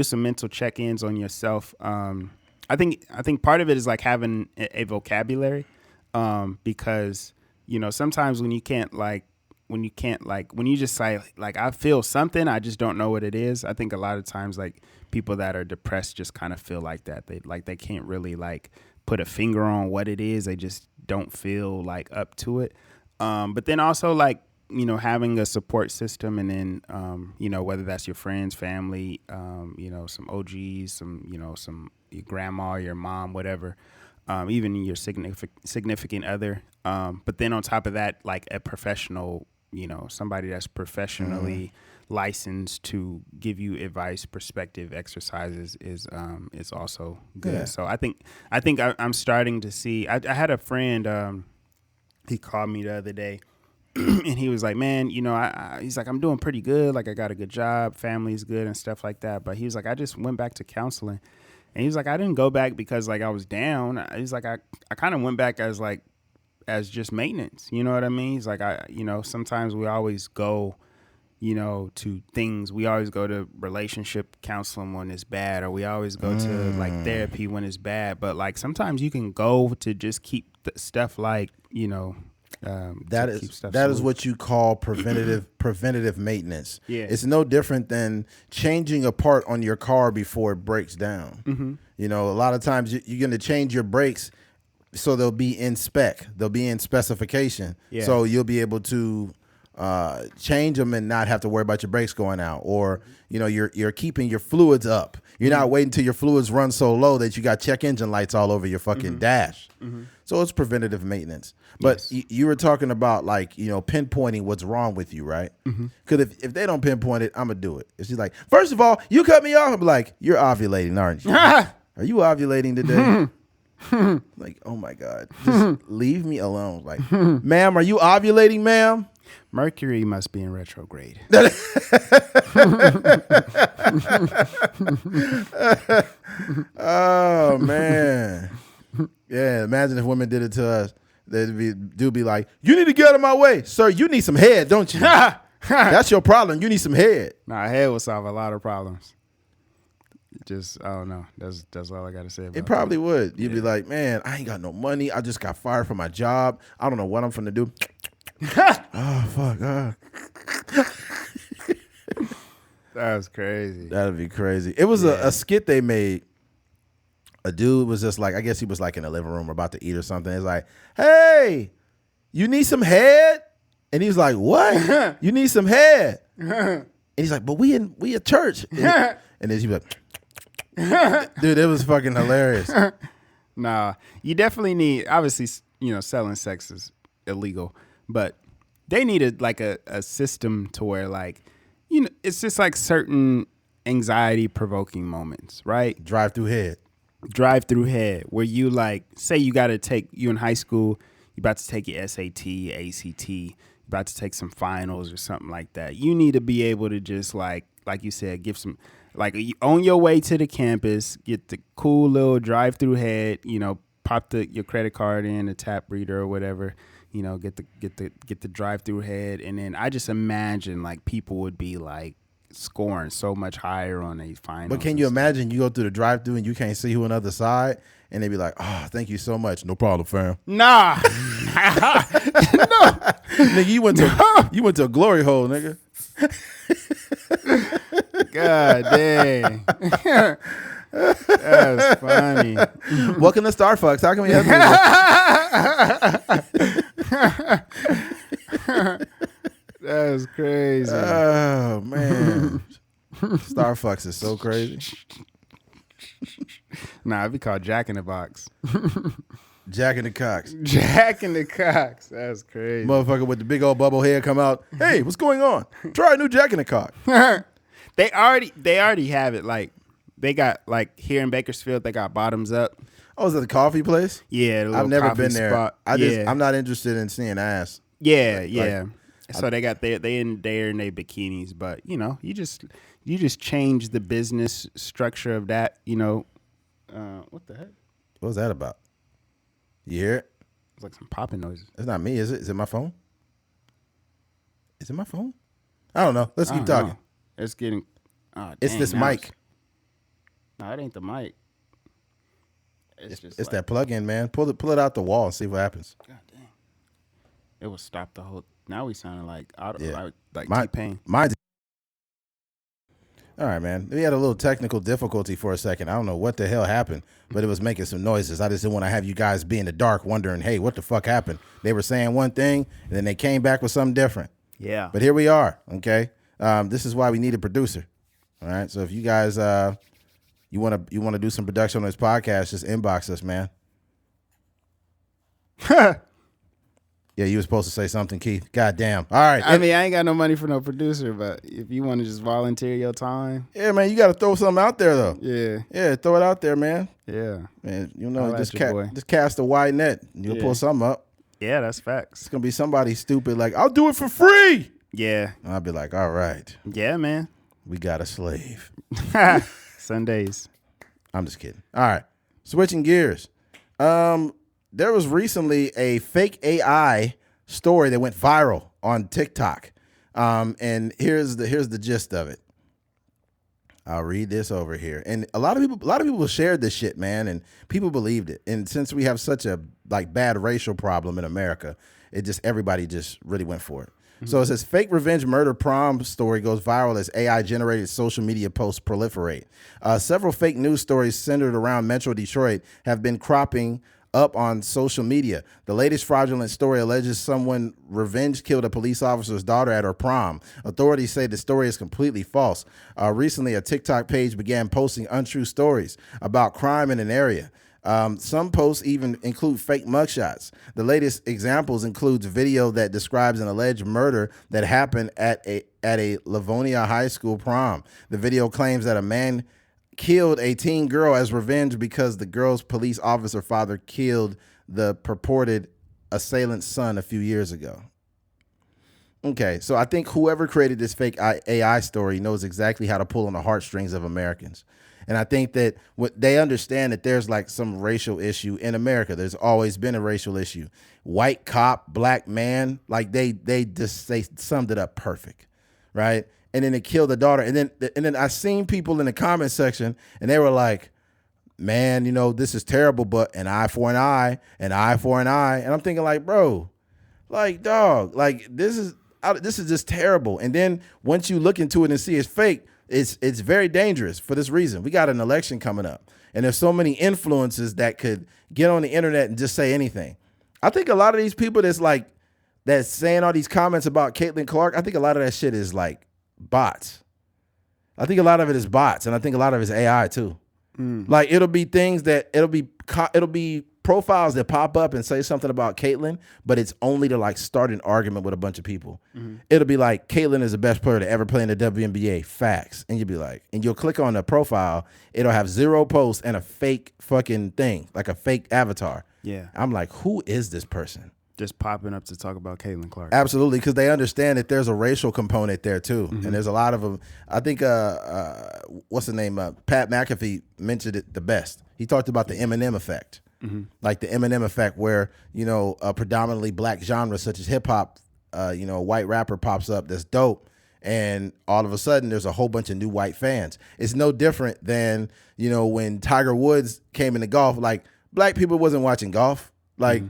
some mental check-ins on yourself. I think part of it is, like, having a vocabulary, because, sometimes when you just say, like, I feel something, I just don't know what it is. I think a lot of times, like, people that are depressed just kind of feel like that. They can't really, like, put a finger on what it is. They just don't feel, like, up to it. But then also, like, having a support system, and then, whether that's your friends, family, some OGs, some your grandma, your mom, whatever, even your significant other. But then on top of that, like, a professional, somebody that's professionally licensed to give you advice, perspective, exercises is also good. Yeah. So I think I'm starting to see. I had a friend. he called me the other day. And he was like, man, he's like, I'm doing pretty good. Like, I got a good job, family's good and stuff like that. But he was like, I just went back to counseling. And he was like, I didn't go back because like I was down. He's like, I kind of went back as just maintenance. You know what I mean? He's like, sometimes we always go, to things. We always go to relationship counseling when it's bad, or we always go to like therapy when it's bad. But like sometimes you can go to just keep stuff like, that is what you call preventative maintenance. Yeah. It's no different than changing a part on your car before it breaks down. Mm-hmm. A lot of times you're going to change your brakes so they'll be in specification. Yeah. So you'll be able to change them and not have to worry about your brakes going out, or you're keeping your fluids up. You're not waiting till your fluids run so low that you got check engine lights all over your fucking dash. Mm-hmm. So it's preventative maintenance. But you were talking about like pinpointing what's wrong with you, right? Because if they don't pinpoint it, I'm gonna do it. If she's like, first of all, you cut me off, I'm like, you're ovulating, aren't you? Are you ovulating today? Like, oh my God, just leave me alone. Like, ma'am, are you ovulating, ma'am? Mercury must be in retrograde. Oh man. Yeah, imagine if women did it to us. They'd be like, you need to get out of my way. Sir, you need some head, don't you? That's your problem. You need some head. Nah, head will solve a lot of problems. Just, I don't know. That's all I got to say about it. It probably would. You'd be like, man, I ain't got no money. I just got fired from my job. I don't know what I'm finna do. Oh, fuck. That was crazy. That'd be crazy. It was a skit they made. A dude was just like, I guess he was like in the living room about to eat or something. It's like, hey, you need some head? And he's like, what? You need some head? And he's like, but we at church. And then he's like, dude, it was fucking hilarious. Nah, you definitely need, obviously, selling sex is illegal, but they needed like a system to where like, it's just like certain anxiety provoking moments, right? Drive through head where you like, say you got to you in high school, you about to take your SAT, ACT, you about to take some finals or something like that. You need to be able to just like you said, give some, like on your way to the campus, get the cool little drive through head, pop your credit card in, the tap reader or whatever, get the drive through head. And then I just imagine like people would be like scoring so much higher on a finals. But can you imagine you go through the drive through and you can't see who on the other side and they be like, oh, thank you so much. No problem, fam. Nah. No. Nigga, you went to a glory hole, nigga. God dang. That's funny. Welcome to Starfucks. How can we help you? That's crazy. Oh, man. Starfucks is so crazy. Nah, it'd be called Jack in the Box. Jack in the Cox. Jack in the Cox. That's crazy. Motherfucker with the big old bubble head come out. Hey, what's going on? Try a new Jack in the Cox. They already have it. Like, they got, like, here in Bakersfield, they got Bottoms Up. Oh, is it the coffee place? Yeah. I've never been there. Spot. I'm not interested in seeing ass. Yeah, yeah. So they got they in their bikinis, but you just change the business structure of that. What the heck? What was that about? You hear it? It's like some popping noises. It's not me, is it? Is it my phone? Is it my phone? I don't know. Let's keep talking. It's getting. It's this mic. No, it ain't the mic. It's just. It's that plug-in, man. Pull it out the wall and see what happens. God dang. It will stop the whole. Now we sounding like like T-Pain. Mine's. All right, man. We had a little technical difficulty for a second. I don't know what the hell happened, but it was making some noises. I just didn't want to have you guys be in the dark wondering, hey, what the fuck happened? They were saying one thing, and then they came back with something different. Yeah. But here we are, okay? This is why we need a producer. All right? So if you guys you want to do some production on this podcast, just inbox us, man. Yeah, you were supposed to say something, Keith. God damn. All right. I mean, I ain't got no money for no producer, but if you want to just volunteer your time. Yeah, man, you got to throw something out there, though. Yeah. Yeah, throw it out there, man. Yeah. Man, just cast a wide net. You'll pull something up. Yeah, that's facts. It's gonna be somebody stupid like, I'll do it for free. Yeah. And I'll be like, all right, Yeah, man. we got a slave. Sundays. I'm just kidding. All right, switching gears. There was recently a fake AI story that went viral on TikTok. And here's the gist of it. I'll read this over here. And a lot of people shared this shit, man, and people believed it. And since we have such a bad racial problem in America, everybody just really went for it. Mm-hmm. So it says fake revenge murder prom story goes viral as AI generated social media posts proliferate. Several fake news stories centered around Metro Detroit have been cropping up on social media. The latest fraudulent story alleges someone revenge killed a police officer's daughter at her prom. Authorities say the story is completely false. Recently, a TikTok page began posting untrue stories about crime in an area. Some posts even include fake mugshots. The latest examples includes video that describes an alleged murder that happened at a Livonia High School prom. The video claims that a man killed a teen girl as revenge because the girl's police officer father killed the purported assailant's son a few years ago. Okay, so I think whoever created this fake AI story knows exactly how to pull on the heartstrings of Americans. And I think that they understand that there's like some racial issue in America. There's always been a racial issue. White cop, black man, like they summed it up perfect, right? And then it killed the daughter. And then I seen people in the comment section and they were like, man, this is terrible, but an eye for an eye, an eye for an eye. And I'm thinking like, bro, like, dog, like this is just terrible. And then once you look into it and see it's fake, it's very dangerous for this reason. We got an election coming up and there's so many influences that could get on the internet and just say anything. I think a lot of these people that's saying all these comments about Caitlin Clark, I think a lot of that shit is like bots. I think a lot of it is bots, and I think a lot of it is AI too. Like it'll be profiles that pop up and say something about Caitlin, but it's only to like start an argument with a bunch of people. It'll be like Caitlin is the best player to ever play in the WNBA. Facts, and you'll be like, and you'll click on the profile, it'll have 0 posts and a fake fucking thing, like a fake avatar. Yeah, I'm like, who is this person? Just popping up to talk about Caitlin Clark. Absolutely, because they understand that there's a racial component there too, and there's a lot of them. I think what's the name? Pat McAfee mentioned it the best. He talked about the Eminem effect, like the Eminem effect, where a predominantly black genre such as hip hop, a white rapper pops up that's dope, and all of a sudden there's a whole bunch of new white fans. It's no different than when Tiger Woods came into golf. Like black people wasn't watching golf, like.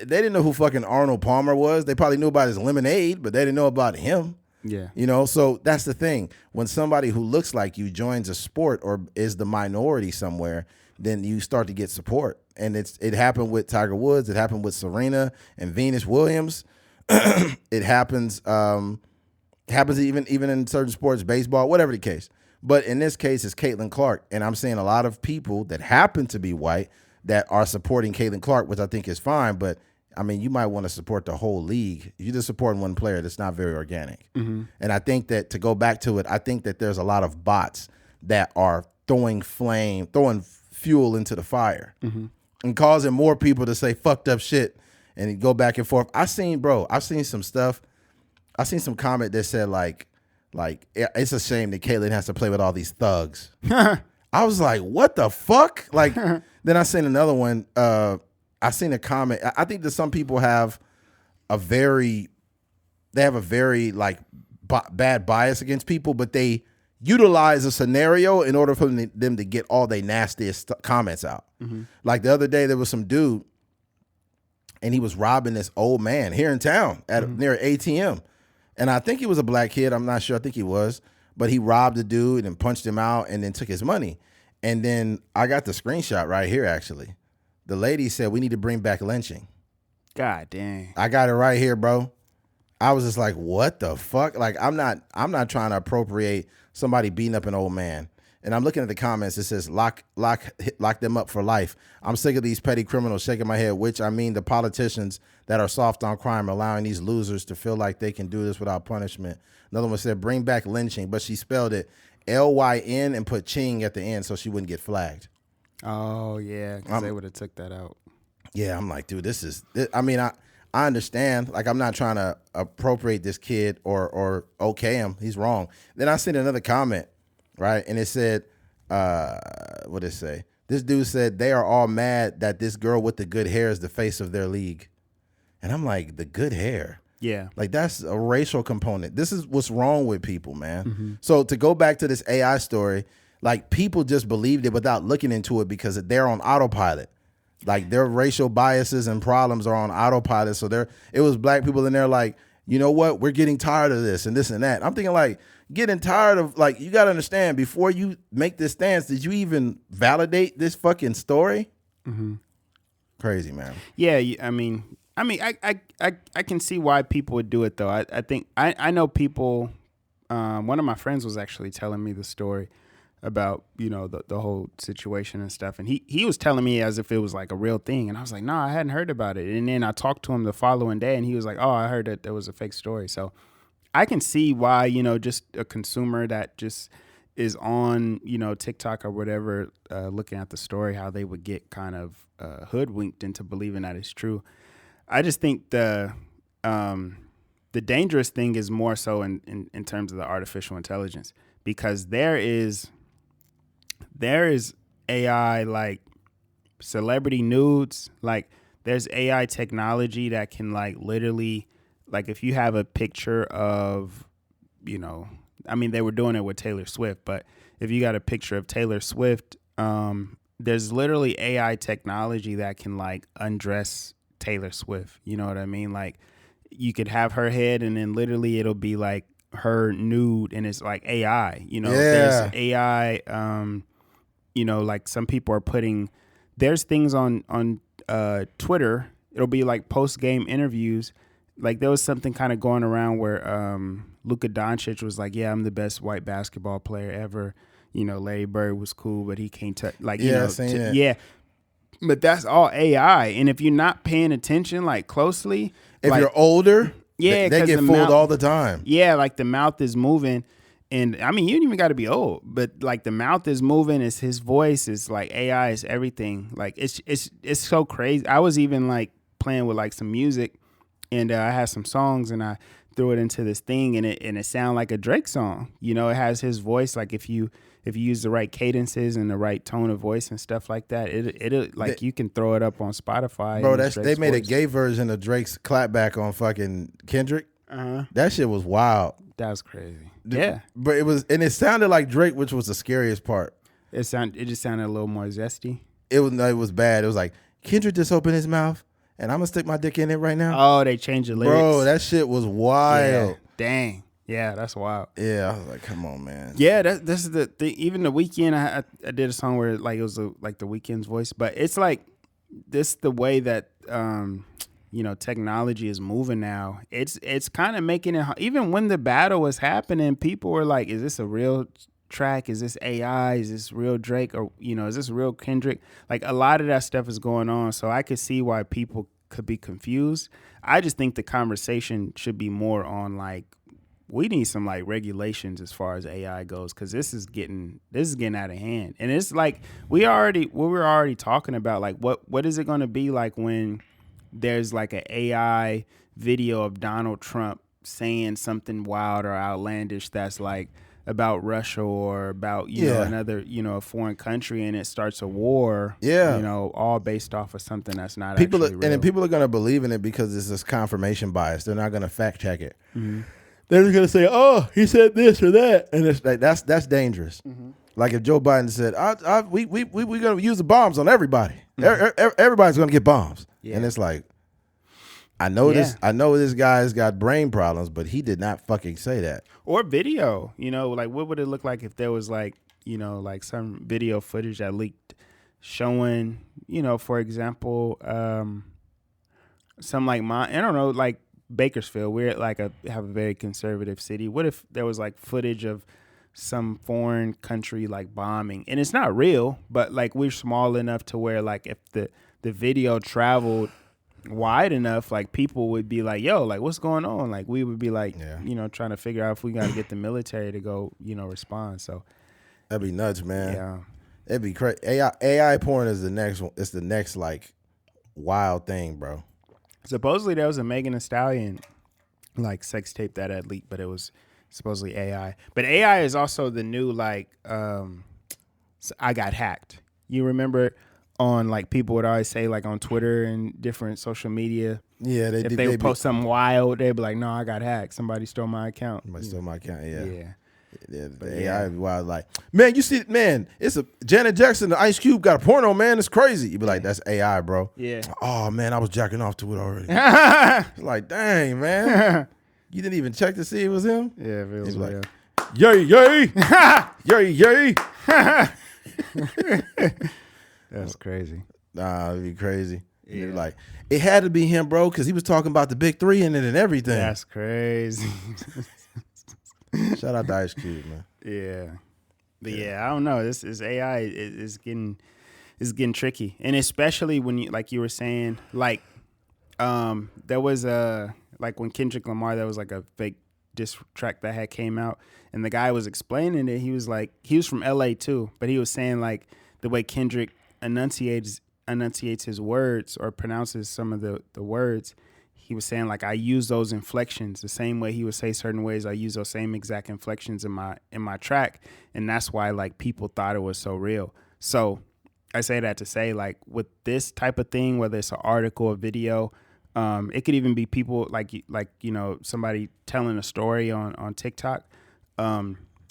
They didn't know who fucking Arnold Palmer was. They probably knew about his lemonade, but they didn't know about him. Yeah. So that's the thing. When somebody who looks like you joins a sport or is the minority somewhere, then you start to get support. And it happened with Tiger Woods. It happened with Serena and Venus Williams. It happens even in certain sports, baseball, whatever the case. But in this case, it's Caitlin Clark. And I'm seeing a lot of people that happen to be white that are supporting Caitlin Clark, which I think is fine. But, I mean, you might want to support the whole league. If you're just supporting one player, that's not very organic. And I think that, to go back to it, I think that there's a lot of bots that are throwing fuel into the fire and causing more people to say fucked up shit and go back and forth. I've seen some stuff. I seen some comment that said, like it's a shame that Caitlin has to play with all these thugs. I was like, what the fuck? Like, then I seen another one. I seen a comment. I think that some people have a very like bad bias against people, but they utilize a scenario in order for them to get all their nastiest comments out. Like the other day, there was some dude, and he was robbing this old man here in town near an ATM. And I think he was a black kid. I'm not sure. I think he was. But he robbed the dude and punched him out and then took his money. And then I got the screenshot right here, actually. The lady said, we need to bring back lynching. God dang. I got it right here, bro. I was just like, what the fuck? Like, I'm not trying to appropriate somebody beating up an old man. And I'm looking at the comments. It says, lock them up for life. I'm sick of these petty criminals shaking my head, which I mean the politicians that are soft on crime, allowing these losers to feel like they can do this without punishment. Another one said, bring back lynching, but she spelled it Lyn and put ching at the end so she wouldn't get flagged. Oh, yeah, because they would have took that out. Yeah, I'm like, dude, I mean, I understand. Like, I'm not trying to appropriate this kid or okay him. He's wrong. Then I seen another comment, right? And it said, what did it say? This dude said they are all mad that this girl with the good hair is the face of their league. And I'm like, the good hair. Yeah. Like, that's a racial component. This is what's wrong with people, man. So to go back to this AI story, like, people just believed it without looking into it because they're on autopilot. Like, their racial biases and problems are on autopilot. So it was black people in there like, you know what? We're getting tired of this and this and that. I'm thinking, like, getting tired of, like, you got to understand, before you make this stance, did you even validate this fucking story? Crazy, man. Yeah, I mean, I can see why people would do it though. I think I know people. One of my friends was actually telling me the story about, you know, the whole situation and stuff, and he was telling me as if it was like a real thing, and I was like, no, I hadn't heard about it. And then I talked to him the following day, and he was like, oh, I heard that there was a fake story. So I can see why, you know, just a consumer that just is on, you know, TikTok or whatever, looking at the story, how they would get kind of hoodwinked into believing that it's true. I just think the dangerous thing is more so in terms of the artificial intelligence, because there is AI, like celebrity nudes, like there's AI technology that can, like, literally, like, if you have a picture of, you know, I mean, they were doing it with Taylor Swift, but if you got a picture of Taylor Swift, there's literally AI technology that can, like, undress Taylor Swift. You know what I mean? Like, you could have her head and then literally it'll be like her nude, and it's like AI, you know. There's AI, you know, like some people are there's things on Twitter, it'll be like post-game interviews. Like, there was something kind of going around where Luka Doncic was like, yeah, I'm the best white basketball player ever. You know, Larry Bird was cool, but he can't touch, like, you know, yeah. But that's all AI. And if you're not paying attention, like, closely, if like, you're older, yeah, they get fooled all the time. Yeah, like the mouth is moving. And I mean, you don't even got to be old, but like the mouth is moving. It's his voice. It's like AI is everything. Like, it's so crazy. I was even like playing with like some music, and I had some songs, and I threw it into this thing, and it sounded like a Drake song. You know, it has his voice. Like, if you use the right cadences and the right tone of voice and stuff like that, it like, you can throw it up on Spotify. Bro, they made a gay version of Drake's clapback on fucking Kendrick. That shit was wild. That was crazy. Yeah, but it sounded like Drake, which was the scariest part. It just sounded a little more zesty. It was bad. It was like, Kendrick just opened his mouth, and I'm gonna stick my dick in it right now. Oh, they changed the lyrics. Bro, that shit was wild. Yeah. Dang. Yeah, that's wild. Yeah, I was like, come on, man. Yeah, this is the thing. Even The Weeknd, I did a song where, like, it was like The Weeknd's voice, but it's like this the way that you know, technology is moving now. It's kind of making it, even when the battle was happening, people were like, is this a real track? Is this AI? Is this real Drake? Or, you know, is this real Kendrick? Like, a lot of that stuff is going on, so I could see why people could be confused. I just think the conversation should be more on, like, we need some, like, regulations as far as AI goes, because this is getting out of hand. And it's like we were already talking about, like, what is it going to be like when there's like an AI video of Donald Trump saying something wild or outlandish that's like about Russia or about, you know, another, you know, a foreign country, and it starts a war, you know, all based off of something that's not actually real. And then people are going to believe in it because it's this confirmation bias. They're not going to fact check it. They're just going to say, oh, he said this or that. And it's like, that's dangerous. Like if Joe Biden said, we're going to use the bombs on everybody. Everybody's going to get bombs. And it's like, I know this guy's got brain problems, but he did not fucking say that. Or video, you know, like what would it look like if there was like, you know, like some video footage that leaked showing, you know, for example, some like I don't know, like Bakersfield, we're like have a very conservative city. What if there was like footage of some foreign country like bombing, and it's not real, but like we're small enough to where like if the video traveled wide enough, like people would be like, yo, like what's going on? Like we would be like, you know, trying to figure out if we got to get the military to go, you know, respond. So that'd be nuts, man. Yeah, it'd be crazy. AI porn is the next one. It's the next like wild thing, bro. Supposedly there was a Megan Thee Stallion like sex tape that had leaked, but it was supposedly AI. But AI is also the new like I got hacked. You remember on like people would always say like on Twitter and different social media. Yeah, if they would post something wild, they'd be like, "No, I got hacked. Somebody stole my account." Somebody stole my account. Yeah. Yeah. The AI is wild. Like, man, you see, man, it's a Janet Jackson, the Ice Cube got a porno, man. It's crazy. You be like, that's AI, bro. Yeah. Oh man, I was jacking off to it already. It's like, dang, man. You didn't even check to see it was him? Yeah, it was like, real. yay, yay, yay, yay. That's crazy. Nah, it'd be crazy. Yeah. Like, it had to be him, bro, because he was talking about the big three in it and everything. That's crazy. Shout out to Ice Cube, man. Yeah. But yeah, I don't know. This is AI is getting tricky. And especially when you, like you were saying, like there was like when Kendrick Lamar, there was like a fake diss track that had came out, and the guy was explaining it. He was like, he was from LA too, but he was saying like the way Kendrick enunciates his words or pronounces some of the words. He was saying like, I use those inflections the same way he would say certain ways. I use those same exact inflections in my track, and that's why like people thought it was so real. So I say that to say like with this type of thing, whether it's an article or video, it could even be people like you know, somebody telling a story on TikTok,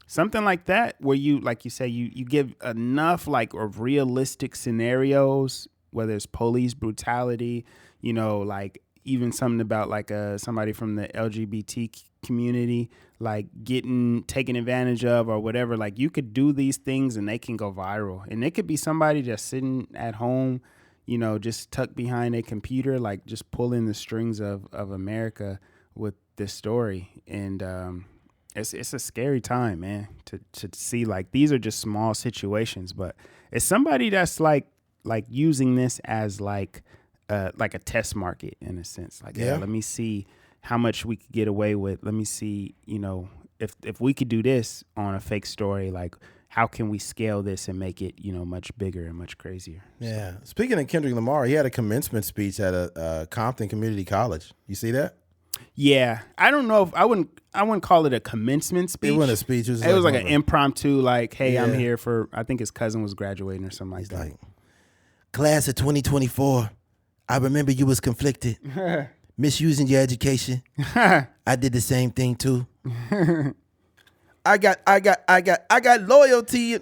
something like that, where you, like you say, you give enough like of realistic scenarios, whether it's police brutality, you know, like even something about like somebody from the LGBT community, like getting taken advantage of or whatever. Like you could do these things and they can go viral, and it could be somebody just sitting at home, you know, just tucked behind a computer, like just pulling the strings of America with this story. And it's a scary time, man, to see like these are just small situations, but it's somebody that's like using this as like a test market in a sense. Like, yeah, let me see how much we could get away with. Let me see, you know, if we could do this on a fake story, like how can we scale this and make it, you know, much bigger and much crazier? Yeah. So. Speaking of Kendrick Lamar, he had a commencement speech at a Compton Community College. You see that? Yeah. I don't know if I wouldn't call it a commencement speech. It wasn't a speech. It was like an impromptu, like, hey, I'm here for, I think his cousin was graduating or something like that. Like, class of 2024, I remember you was conflicted, misusing your education. I did the same thing too. I got loyalty.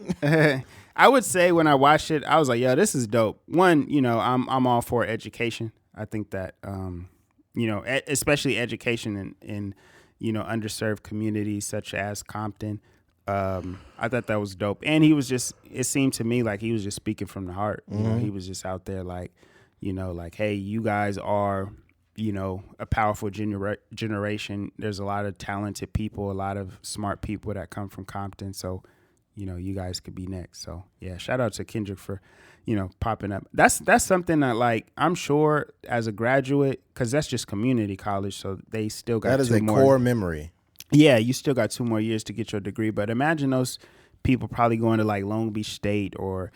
I would say when I watched it, I was like, yo, this is dope. One, you know, I'm all for education. I think that, you know, especially education in, you know, underserved communities such as Compton. I thought that was dope. And he was just, it seemed to me like he was just speaking from the heart. You know, he was just out there like, you know, like, hey, you guys are, you know, a powerful generation. There's a lot of talented people, a lot of smart people that come from Compton. So, you know, you guys could be next. So, yeah, shout out to Kendrick for, you know, popping up. That's something that, like, I'm sure as a graduate, because that's just community college, so they still got that is a core memory. Yeah, you still got 2 more years to get your degree. But imagine those people probably going to, like, Long Beach State or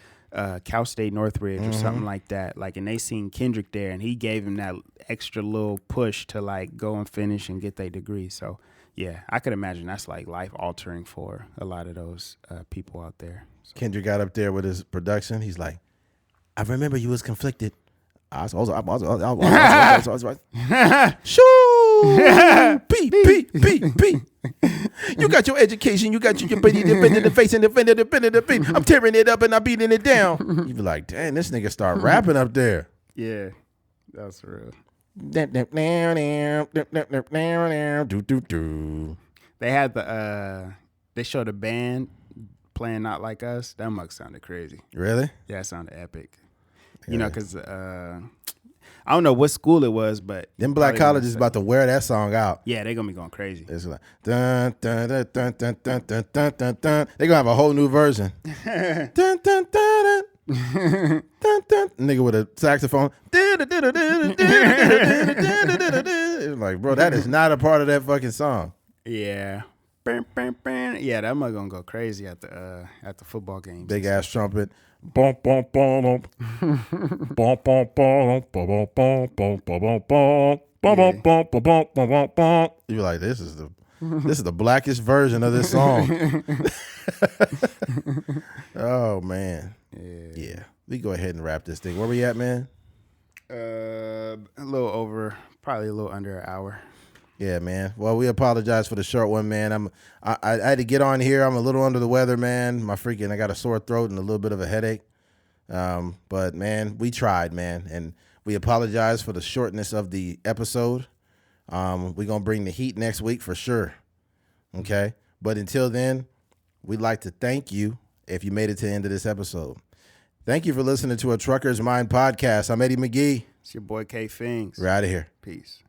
Cal State Northridge or something like that, like, and they seen Kendrick there and he gave him that extra little push to like go and finish and get their degree. So yeah, I could imagine that's like life altering for a lot of those people out there. So. Kendrick got up there with his production. He's like, I remember you was conflicted. Shoo, P. You got your education. You got your defending the face and defending the beat. I'm tearing it up and I'm beating it down. You be like, damn, this nigga start rapping up there. Yeah, that's real. They had they showed a band playing Not Like Us. That mug sounded crazy. Really? Yeah, it sounded epic. You know, because I don't know what school it was, but them black colleges about to wear that song out. Yeah, they're gonna be going crazy. It's like dun dun dun dun dun dun dun dun dun dun. They're gonna have a whole new version. Dun dun dun dun dun dun. Nigga with a saxophone. It's like, bro, that is not a part of that fucking song. Yeah, Yeah, that mug gonna go crazy at the football games. Big ass trumpet. You be like, this is the blackest version of this song. Oh man. Yeah. We go ahead and wrap this thing. Where we at, man? A little over, probably a little under an hour. Yeah, man. Well, we apologize for the short one, man. I had to get on here. I'm a little under the weather, man. I got a sore throat and a little bit of a headache. But man, we tried, man, and we apologize for the shortness of the episode. We're gonna bring the heat next week for sure. Okay, but until then, we'd like to thank you if you made it to the end of this episode. Thank you for listening to a Trucker's Mind podcast. I'm Eddie McGee. It's your boy K Fings. We're out of here. Peace.